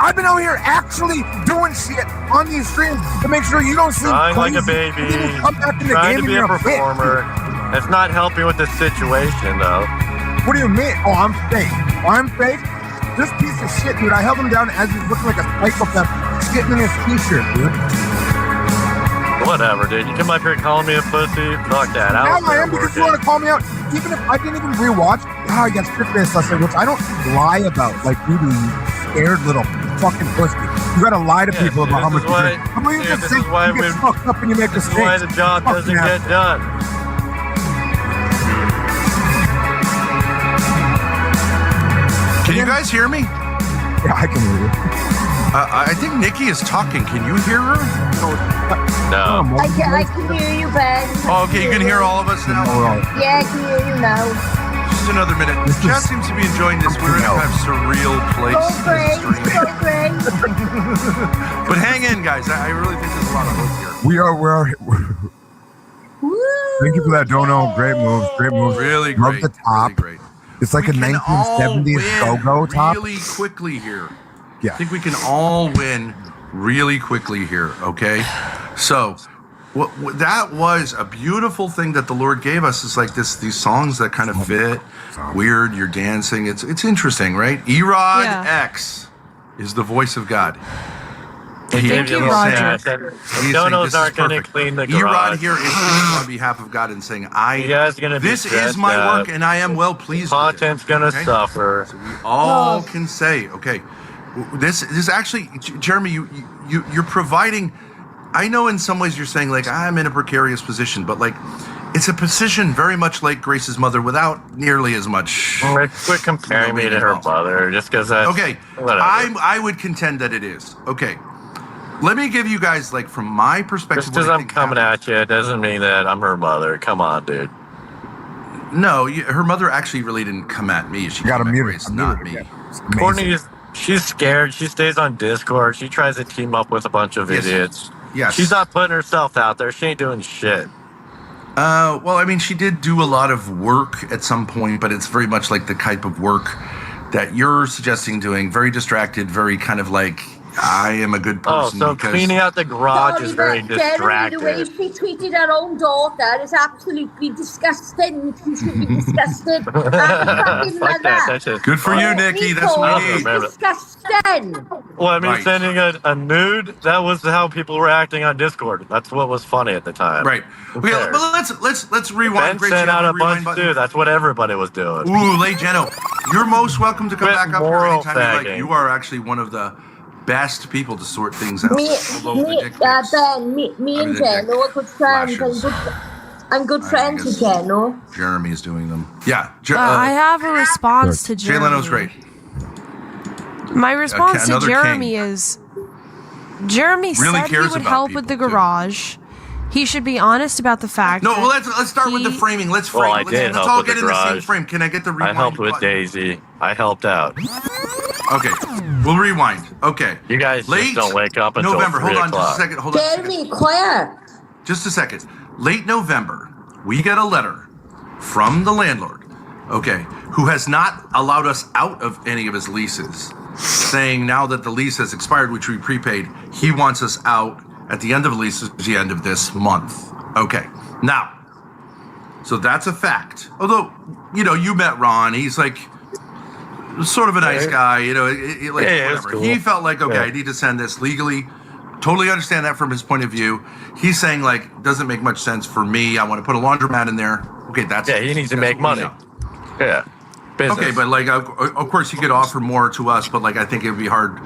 I've been out here actually doing shit on these streams to make sure you don't seem Crying like crazy. a baby. And then you come back in the Trying game to be and a you're bitch. performer. That's not helping with the situation, though. What do you mean? Oh, I'm fake. I'm fake? This piece of shit, dude. I held him down as he's looking like a psychopath shitting in his t-shirt, dude. Whatever, dude. You come up here calling me a pussy. Fuck that. Now was I there am because you working. want to call me out. Even if I didn't even rewatch, I got syphilis last night, which I don't lie about, like you do, you scared little fucking pussy. You gotta lie to people about how much you drink. How about you just think you get fucked up and you make mistakes? This is why the job doesn't get done. Can you guys hear me? Yeah, I can hear you. I think Nikki is talking. Can you hear her? No. I can hear you, Ben. Oh, okay, you can hear all of us now? Yeah, I can hear you now. Just another minute. Chat seems to be enjoying this. We're in a kind of surreal place. Go great, go great. But hang in, guys. I really think there's a lot of hope here. We're Thank you for that, Dono. Great moves. Really Love great. the top. Really great. It's like We a can 1970s all go-go win top. really quickly here. Yeah. I think we can all win really quickly here, okay? So, what that was a beautiful thing that the Lord gave us is like these songs that kind of fit. Weird, you're dancing. It's interesting, right? Erod X is the voice of God. Thank you, Roger. Donos aren't going to clean the garage. Erod here is speaking on behalf of God and saying, You guys gonna be this is stressed my out. work and I am well pleased with it. Content's going to suffer. So we all can say, okay, this actually, Jeremy, you're providing. I know in some ways you're saying like I'm in a precarious position, but like it's a position very much like Grace's mother without nearly as much. Quit comparing me to her mother just because that's okay. I would contend that it is okay. Let me give you guys like from my perspective. Just because I'm coming at you doesn't mean that I'm her mother. Come on, dude. No, her mother actually really didn't come at me. She got came a at mute. Grace, not me. Courtney, she's scared. She stays on Discord. She tries to team up with a bunch of idiots. Yes. She's not putting herself out there. She ain't doing shit. Well, I mean, she did do a lot of work at some point, but it's very much like the type of work that you're suggesting doing. Very distracted, very kind of like, I am a good person. So because cleaning out the garage is very Jeremy, distracted. the way she treated her own daughter is absolutely disgusting. She should be disgusted. Fuck that. That's just good for you, Nikki. That's what we need. Disgusting. Well, I mean, Right. sending a nude, that was how people were acting on Discord. That's what was funny at the time. Right. Okay, but let's rewind. Ben Grace, sent you have out a rewind bunch button? too. That's what everybody was doing. Ooh, NotLayJeno, you're most welcome to come Quit back up here moral anytime you like. fagging. You are actually one of the best people to sort things out. Me Although the dick pics- Ben, me and Jen are good friends. I'm good friends with Jen, no? Jeremy is doing them. Yeah. I have a response to Jay Jeremy. Leno's great. My response to another Jeremy king. is Jeremy Really said he cares would about help with the people, too. garage. He should be honest about the fact. No, that well, let's start with the he- framing. Let's frame. Well, I let's did let's help all with get the in the same garage. frame. Can I get the I rewind? helped with button? Daisy. I helped out. Okay, we'll rewind. Okay. You guys Late just don't wake up until November. 3 Hold on o'clock. just a second. Hold on. Just a second. Jeremy, quiet. Just a second. Late November, we get a letter from the landlord, okay, who has not allowed us out of any of his leases, saying now that the lease has expired, which we prepaid, he wants us out at the end of the lease, at the end of this month. Okay. Now, so that's a fact. Although, you met Ron. He's like sort of a nice guy, like Yeah, it's whatever. cool. He felt like, okay, Yeah. I need to send this legally. Totally understand that from his point of view. He's saying like, doesn't make much sense for me. I want to put a laundromat in there. Okay, that's Yeah, he needs to that's make what we money. know. Yeah. Business. Okay, but like, of course, he could offer more to us, but like, I think it would be hard.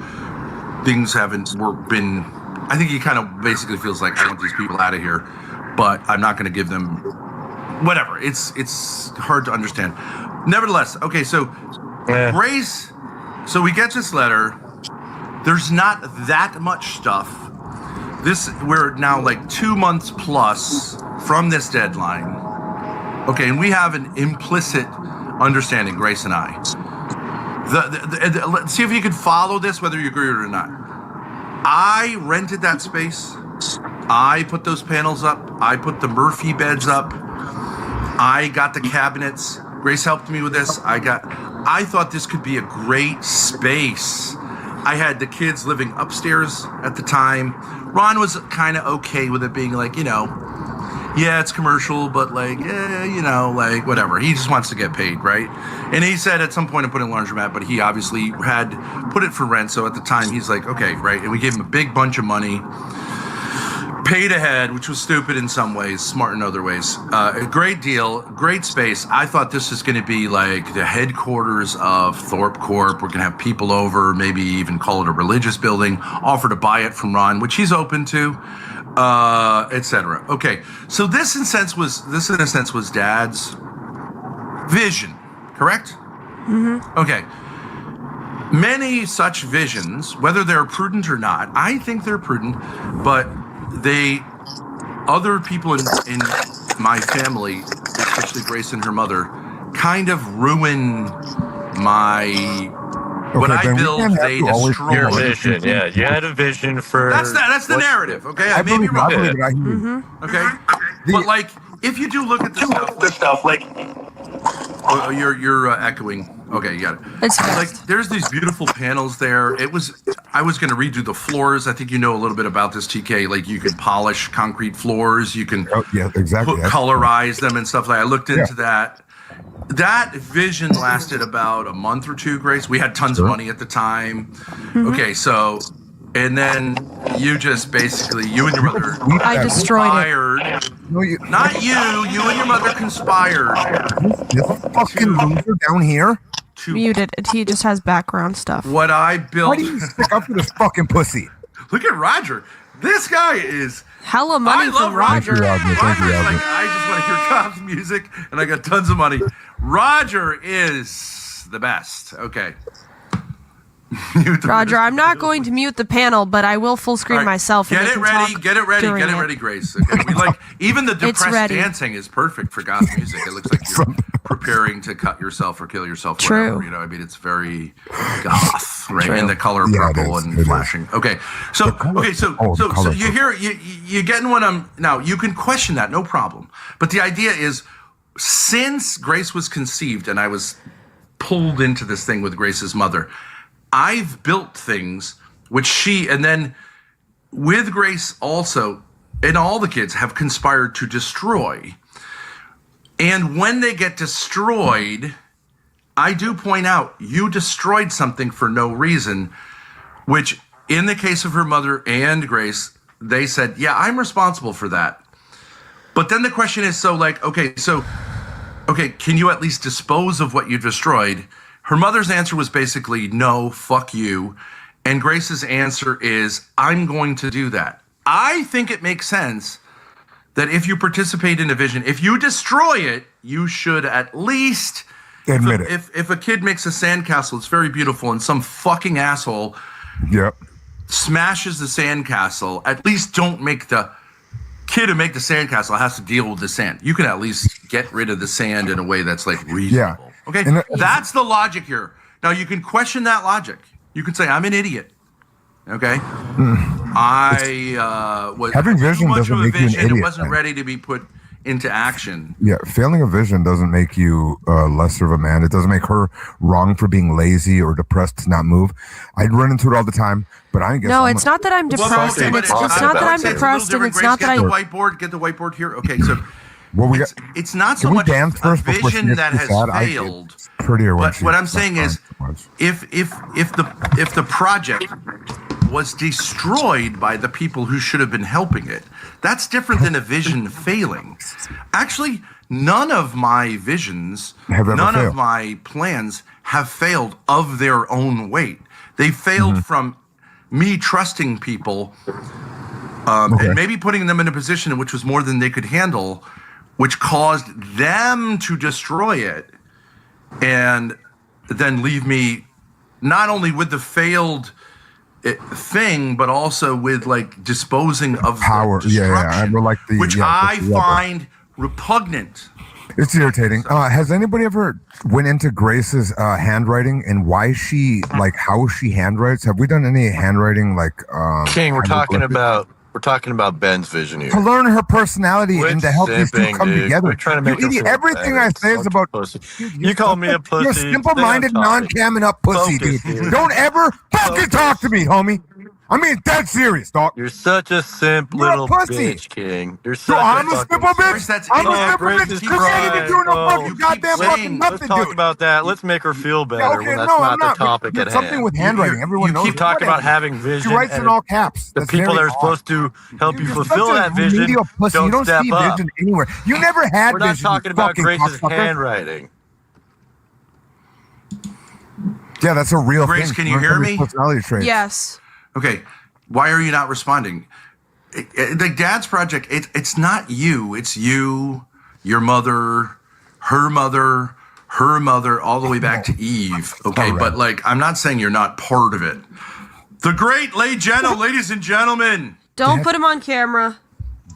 Things haven't been. I think he kind of basically feels like I want these people out of here, but I'm not going to give them whatever. It's hard to understand. Nevertheless, okay, so Yeah. Grace. So we get this letter. There's not that much stuff. We're now like 2 months plus from this deadline. Okay, and we have an implicit understanding, Grace and I. Let's see if you can follow this, whether you agree with it or not. I rented that space. I put those panels up. I put the Murphy beds up. I got the cabinets. Grace helped me with this. I thought this could be a great space. I had the kids living upstairs at the time. Ron was kind of okay with it being like, yeah, it's commercial, but like, like whatever. He just wants to get paid, right? And he said at some point to put in a laundromat, but he obviously had put it for rent. So at the time, he's like, okay, right. And we gave him a big bunch of money. paid ahead, which was stupid in some ways, smart in other ways. A great deal, great space. I thought this is going to be like the headquarters of Thorp Corp. We're going to have people over, maybe even call it a religious building, offer to buy it from Ron, which he's open to, etc. Okay, so this in a sense was Dad's vision, correct? Mm-hmm. Okay. Many such visions, whether they're prudent or not, I think they're prudent, but other people in my family, especially Grace and her mother, kind of ruin what I build, they destroy. Your vision, yeah. You had a vision for... That's the narrative, okay? I may be wrong. Okay? But, like, if you do look at the stuff, like... Oh, you're echoing. Okay, you got it. It's like there's these beautiful panels there. I was going to redo the floors. I think you know a little bit about this, TK. Like you can polish concrete floors. You can colorize them and stuff like that. I looked into that. That vision lasted about a month or two, Grace. We had tons of money at the time. Mm-hmm. Okay, so and then you just basically you and your mother I destroyed it. No, not you and your mother conspired. This fucking loser down here. Muted. He just has background stuff. What I built. Why do you stick up for this fucking pussy? Look at Roger. This guy is hella money from Roger. Thank you, Roger. Like, I just want to hear cops music, and I got tons of money. Roger is the best. Okay. Roger, I'm not going to mute the panel, but I will full screen myself. Get it ready, Grace. Okay, we like even the depressed dancing is perfect for goth music. It looks like you're preparing to cut yourself or kill yourself. True. Whatever, you know, I mean, it's very goth, right? In the color purple and flashing. Okay, so you getting what I'm now. You can question that, no problem. But the idea is, since Grace was conceived and I was pulled into this thing with Grace's mother, I've built things which and then with Grace also, and all the kids have conspired to destroy. And when they get destroyed, I do point out, you destroyed something for no reason, which in the case of her mother and Grace, they said, yeah, I'm responsible for that. But then the question is, okay, can you at least dispose of what you destroyed? Her mother's answer was basically, no, fuck you. And Grace's answer is, I'm going to do that. I think it makes sense that if you participate in a vision, if you destroy it, you should at least admit it. If a kid makes a sandcastle, it's very beautiful, and some fucking asshole smashes the sandcastle, at least don't make the kid who make the sandcastle has to deal with the sand. You can at least get rid of the sand in a way that's like reasonable. Yeah. Okay, that's the logic here. Now you can question that logic. You can say I'm an idiot. Okay, I was having vision doesn't make you an idiot. It wasn't ready to be put into action. Yeah, failing a vision doesn't make you lesser of a man. It doesn't make her wrong for being lazy or depressed to not move. I'd run into it all the time, but I guess it's not that I'm depressed, and it's not that I'm depressed, and it's not that I get the whiteboard here. Okay, so. Well, it's not so much a vision that has failed. But what I'm saying is, if the project was destroyed by the people who should have been helping it, that's different than a vision failing. Actually, none of my visions, of my plans have failed of their own weight. They failed from me trusting people and maybe putting them in a position which was more than they could handle, which caused them to destroy it and then leave me not only with the failed thing, but also with like disposing of power. Which I find repugnant. It's irritating. Has anybody ever went into Grace's handwriting and why she how she handwrites? Have we done any handwriting King? We're talking about Ben's vision here. To learn her personality and to help these two come together. We're trying to make everything I say is about pussy. You call me a pussy. You're simple-minded, non-camming up pussy, dude. Don't ever fucking talk to me, homie. I mean, dead serious, dog. You're such a simp You're a little pussy. bitch, King. You're So such I'm a a fucking simple Grace, bitch. that's I'm a ignorant. simple Grace bitch. is This ain't even right. doing no Oh, fucking you keep goddamn saying- fucking Let's nothing, talk dude. about that. Let's make her feel better when that's no, not I'm the not. topic But at something hand. with handwriting. Everyone knows. Keep talking about whatever. having vision. She writes in and all caps. the That's people that very are supposed to help You're you just fulfill such a that vision remedial pussy. You don't step see up. vision anywhere. You never had We're not vision. you talking about fucking Grace's cocksucker. handwriting. Yeah, that's a real Grace, thing. can you Learn hear from me? your personality traits. Yes. Okay, why are you not responding? The Dad's Project, it's not you. It's you, your mother, her mother, all the way back to Eve. Okay, All right. but like, I'm not saying you're not part of it. The great NotLayJeno, ladies and gentlemen. Don't put him on camera.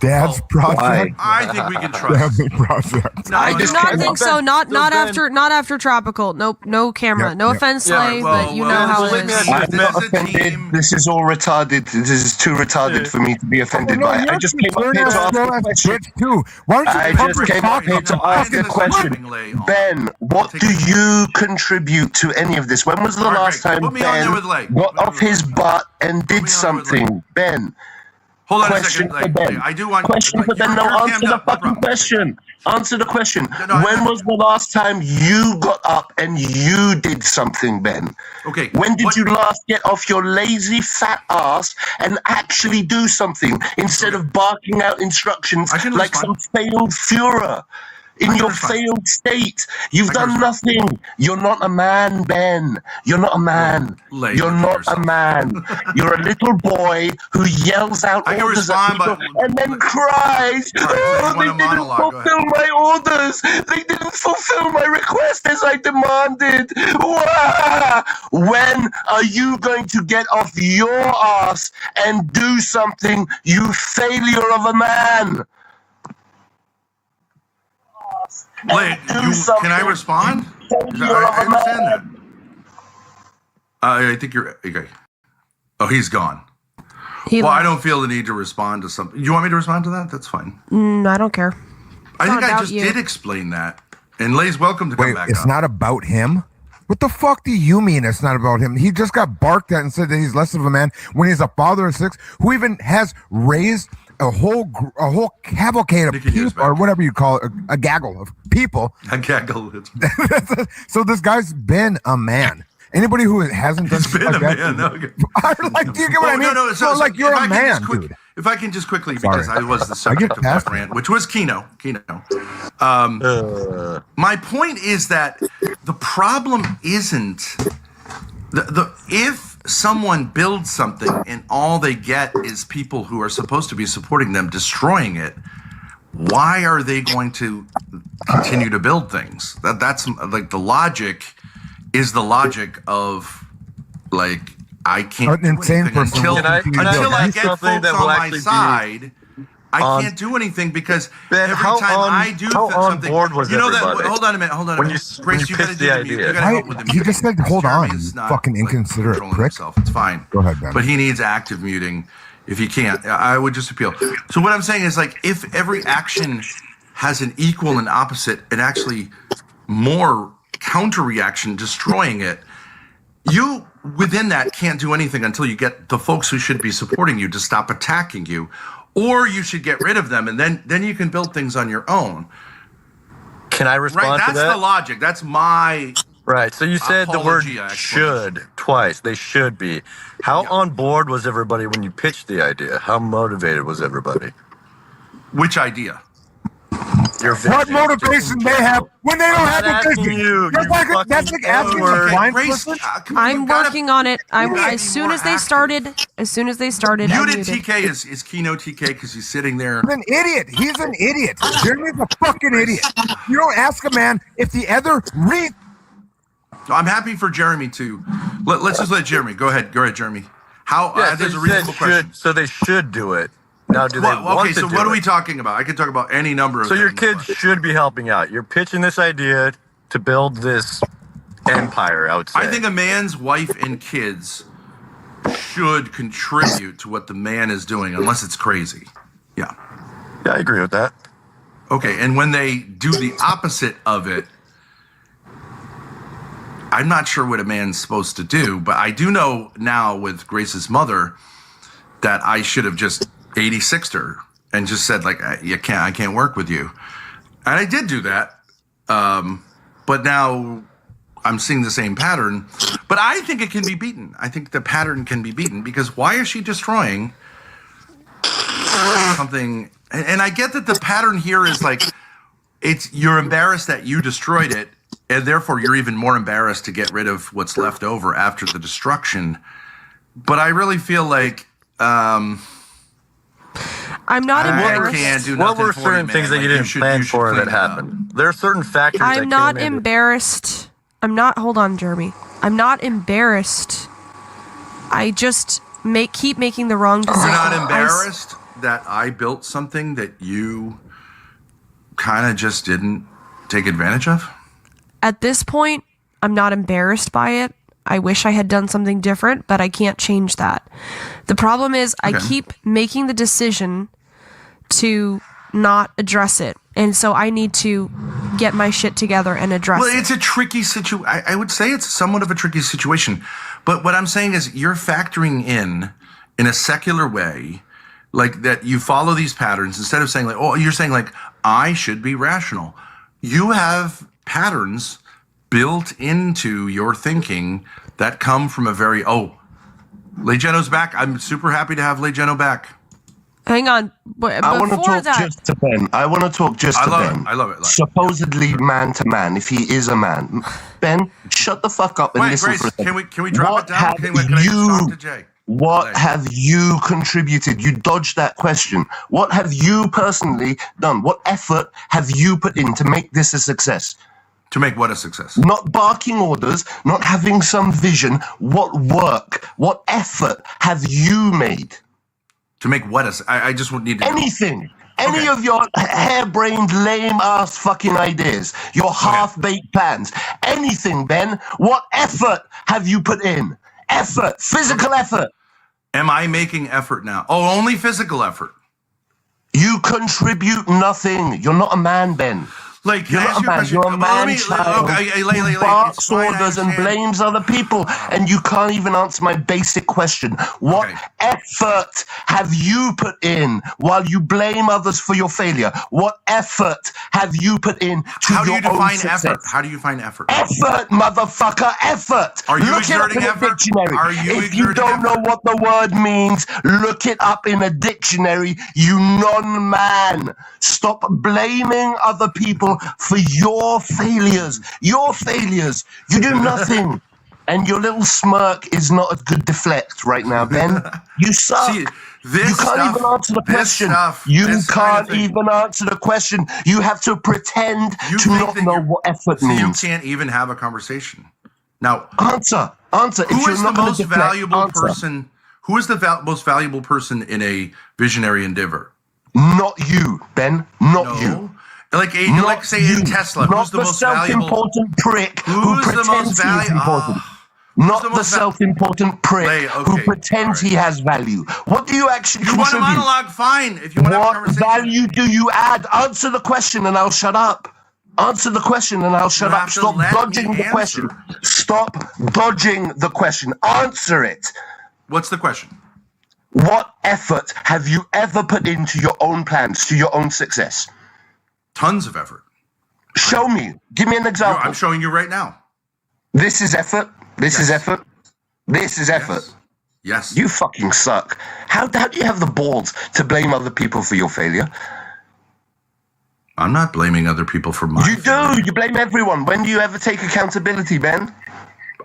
Dad's project. I think we can trust. Dad's project. No, I do no, not no. think so. Not Ben- after tropical. Nope, no camera. Yep, no yep. offense, Yeah, Slay, well, but you well, know how let it me is. ask you This this, is I'm not a offended. team. This is all retarded. This is too retarded for me to be offended No, by. you're I just came up concerned here to as ask well a as question. bitch too. Why don't you I pump just your came up cock here up to and ask fucking a question. Ben, what do you contribute to any of this? When was the All right, last Greg, time put me on there Ben with Lay. got Put me off on there his with Lay. butt and did me on there with Lay. something? Ben, Hold on a question second. for Ben. I do want Question like, for Ben. you're No, cammed answer the up, no fucking problem. question. Answer the question. No, When was the last time you got up and you did something, Ben? Okay. When did what- you last get off your lazy fat ass and actually do something instead of barking out instructions I can like respond. some failed Führer? In can your respond. failed state, you've I can done nothing. You're not a man, Ben. You're not a man. Lay, You're look at not a yourself. man. You're a little boy who yells out I can orders at respond, people but- and then cries. All right, so you Oh, want they a didn't monologue, go ahead. fulfill my orders. They didn't fulfill my request as I demanded. Wah! When are you going to get off your ass and do something, you failure of a man? Lay, can I respond? I understand that. I think you're okay. Oh, he's gone. He Well, I left. don't feel the need to respond to something. You want me to respond to that? That's fine. I don't care. I think not I about just you. did explain that. And Lay's welcome to come Wait, back it's up. not about him? What the fuck do you mean it's not about him? He just got barked at and said that he's less of a man when he's a father of 6 who even has raised a whole cavalcade of Nicky Hughes people, or back. whatever you call it, a gaggle of people. I can't go. It's So this guy's been a man. Anybody who hasn't done shit been like a that, man. No, okay. like, do you get what I mean? So, like you're if a I can just man, quick- dude. If I can just quickly, Sorry. because I was the subject of past that it. rant, which was Kino. My point is that the problem isn't the if someone builds something and all they get is people who are supposed to be supporting them destroying it, why are they going to continue to build things? That's like the logic is the logic of like I can't An do insane anything person until will continue to until build. I That's get something folks that on will my actually be side. I on- can't do anything because Ben, every how time on- I do how on something, board was you know everybody? that. Hold on a minute. Hold on a When minute. you- Grace, when you gotta pitched do the the mute. idea? You gotta help with the He muting. just said, "Hold on, Jeremy is you not, fucking inconsiderate controlling prick." himself. It's fine. Go ahead, Ben. But he needs active muting. If he can't, I would just appeal. So what I'm saying is like if every action has an equal and opposite and actually more counter reaction destroying it, you within that can't do anything until you get the folks who should be supporting you to stop attacking you, or you should get rid of them, and then you can build things on your own. Can I respond Right? to That's that? the logic. That's my. Right. So you said the word Apology, actually. should twice. They should be. How on board was everybody when you pitched the idea? How motivated was everybody? Which idea? Your What vision, motivation just in they have general. when they don't I'm have not a asking vision? you, That's you like fucking asking a N-word. blind Grace, person. come on, I'm we gotta- working on it. we gotta be As soon more as they active. started, I Muted muted. TK is Kino TK because he's sitting there. He's an idiot. He's an idiot. Jeremy's a fucking idiot. You don't ask a man if the other read. I'm happy for Jeremy to. Let's just let Jeremy go ahead. Go ahead, Jeremy. How? Yeah, so There's a you said reasonable question. so they should do it. Now, do they Well, want okay, to so do what are we it? talking about? I can talk about any number of So your things, kids but should be helping out. You're pitching this idea to build this empire, I would say. I think a man's wife and kids should contribute to what the man is doing, unless it's crazy. Yeah. Yeah, I agree with that. Okay, and when they do the opposite of it, I'm not sure what a man's supposed to do, but I do know now with Grace's mother, that I should have just 86'd her and just said like, I can't work with you. And I did do that. But now I'm seeing the same pattern, but I think it can be beaten. I think the pattern can be beaten because why is she destroying something? And I get that the pattern here is like, you're embarrassed that you destroyed it, and therefore you're even more embarrassed to get rid of what's left over after the destruction. But I really feel like I'm not embarrassed. I can't do What nothing were for certain you, things man. that you Like, didn't should- plan you should for clean that it up. happened? There are certain factors that I'm not came into- embarrassed. Hold on, Jeremy. I'm not embarrassed. I just keep making the wrong decision. You're not embarrassed that I built something that you kind of just didn't take advantage of? At this point, I'm not embarrassed by it. I wish I had done something different, but I can't change that. The problem is I keep making the decision to not address it. And so I need to get my shit together and address Well, it. it's a tricky situation. I would say it's somewhat of a tricky situation. But what I'm saying is you're factoring in a secular way, like that you follow these patterns instead of saying like, oh, you're saying like, I should be rational. You have patterns built into your thinking that come from a very, NotLayJeno's back. I'm super happy to have NotLayJeno back. Hang on. But I want to before talk that, just to Ben. I want to talk just to Ben. I love it. Supposedly man to man, if he is a man. Ben, shut the fuck up and Wait, listen Grace, for a second. can we drop What it down? have Can I just talk to Jay? What have you contributed? You dodged that question. What have you personally done? What effort have you put in to make this a success? To make what a success? Not barking orders, not having some vision. What work, what effort have you made? To make what a... I just would need to know. Anything. Any Okay. of your harebrained, lame-ass fucking ideas. Your half-baked plans. Anything, Ben. What effort have you put in? Effort. Physical effort. Am I making effort now? Oh, only physical effort. You contribute nothing. You're not a man, Ben. Like, can You're I not ask a you a man. question? You're a Well, man let me- child okay, who barks orders and blames other people, and you can't even answer my basic question. What Okay. effort have you put in while you blame others for your failure? What effort have you put in to How do your you own define success? effort? How do you define effort? Effort, motherfucker, effort. Are you look it up exerting in a effort? dictionary. Are you if you exerting don't know effort? what the word means, look it up in a dictionary, you non-man. Stop blaming other people for your failures. Your failures. You do nothing. And your little smirk is not a good deflect right now, Ben. You suck. See, this You can't stuff- even answer the this question. stuff, You this kind can't of thing. even answer the question. You have to pretend You to think not that know you're- what effort See, you means. can't even have a conversation. Now, Answer. If who you're is the not gonna most deflect, valuable answer. person? Who is the most valuable person in a visionary endeavor? Not you, Ben. Not No. you. Like, Not like say you. in Tesla, Not who's the most valuable? self-important prick who Who's the most pretends he is valuable? important. Not the the most self-important prick Hey, who okay, pretends all right. he has value. What do you actually You want a contribute? monologue? Fine. If you want to have a What conversation, value do you add? Answer the question and I'll shut up. Answer the question and I'll shut You up. have to Stop let dodging me the answer. question. Stop dodging the question. Answer it. what's the question? What effort have you ever put into your own plans, to your own success? Tons of effort. Show me. Give me an example. I'm showing you right now. This is effort. This is effort. This is effort. Yes. You fucking suck. How do you have the balls to blame other people for your failure? I'm not blaming other people for my You failure. do. You blame everyone. When do you ever take accountability, Ben?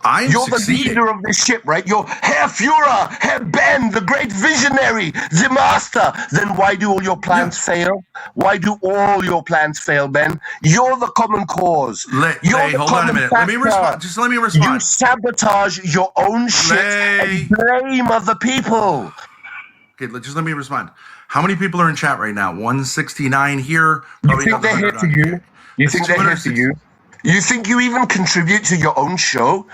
I'm You're succeeding. the leader of this ship, right? You're Herr Führer, Herr Ben, the great visionary, the master. Then why do all your plans fail? Why do all your plans fail, Ben? You're the common cause. You're the hold on a common minute. Let me factor. respond. Just let me You respond. sabotage your own shit and blame other people. Okay, just let me respond. How many people are in chat right now? 169 here. You Probably think another they're here 100 for on you? here. You It's think they're here for 260. you? You think you even contribute to your own show?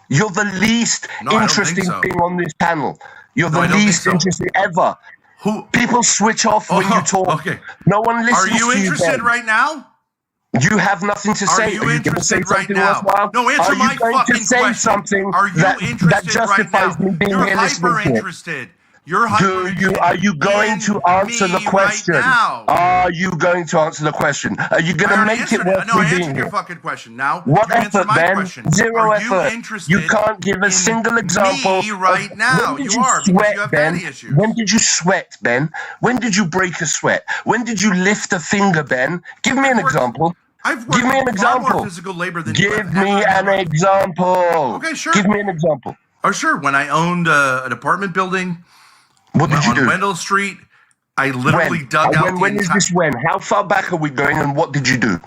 You're the least No, I don't think interesting so. thing on this panel. You're No, I the don't think least so. interesting ever. Who? People switch off when you talk. Okay. No one Are listens you to interested you. right now? You have nothing to Are say. you Are you going to interested say right something now? worthwhile? No, answer Are my you going fucking to say question. something Are you that interested right now? justifies me being You're here listening hyper to it? interested. You're Are you going to answer the question? Right now. Are you going to answer the question? Are you going to make it worth No, I me being answered your here? fucking question. Now, What you answer effort, my Ben? question. Zero Are effort. You interested You can't give a in single example. Me right now. When did You are because sweat, you have Ben? daddy issues. When did you sweat, Ben? When did you break a sweat? When did you lift a finger, Ben? Give me an example. I've worked Give me an far example. more physical labor than you Give have me ever an example. Okay, sure. Give me an example. Oh, sure. When I owned an apartment building What did you on do? Wendell Street, I literally dug out When is this when? How far back are we going and what did you do?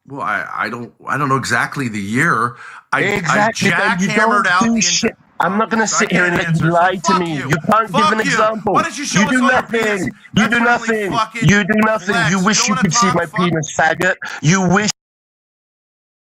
Well, I don't know exactly the year. Exactly, I Ben. You jackhammered don't out do the shit. I'm not going to sit here and let answer, you lie so to fuck me. you. You can't Fuck give an you. example. Why don't you show You us do all your nothing. penis? You That's do really nothing. fucking You do nothing. flex. You You wish don't you wanna could see talk my fuck- penis, faggot. You wish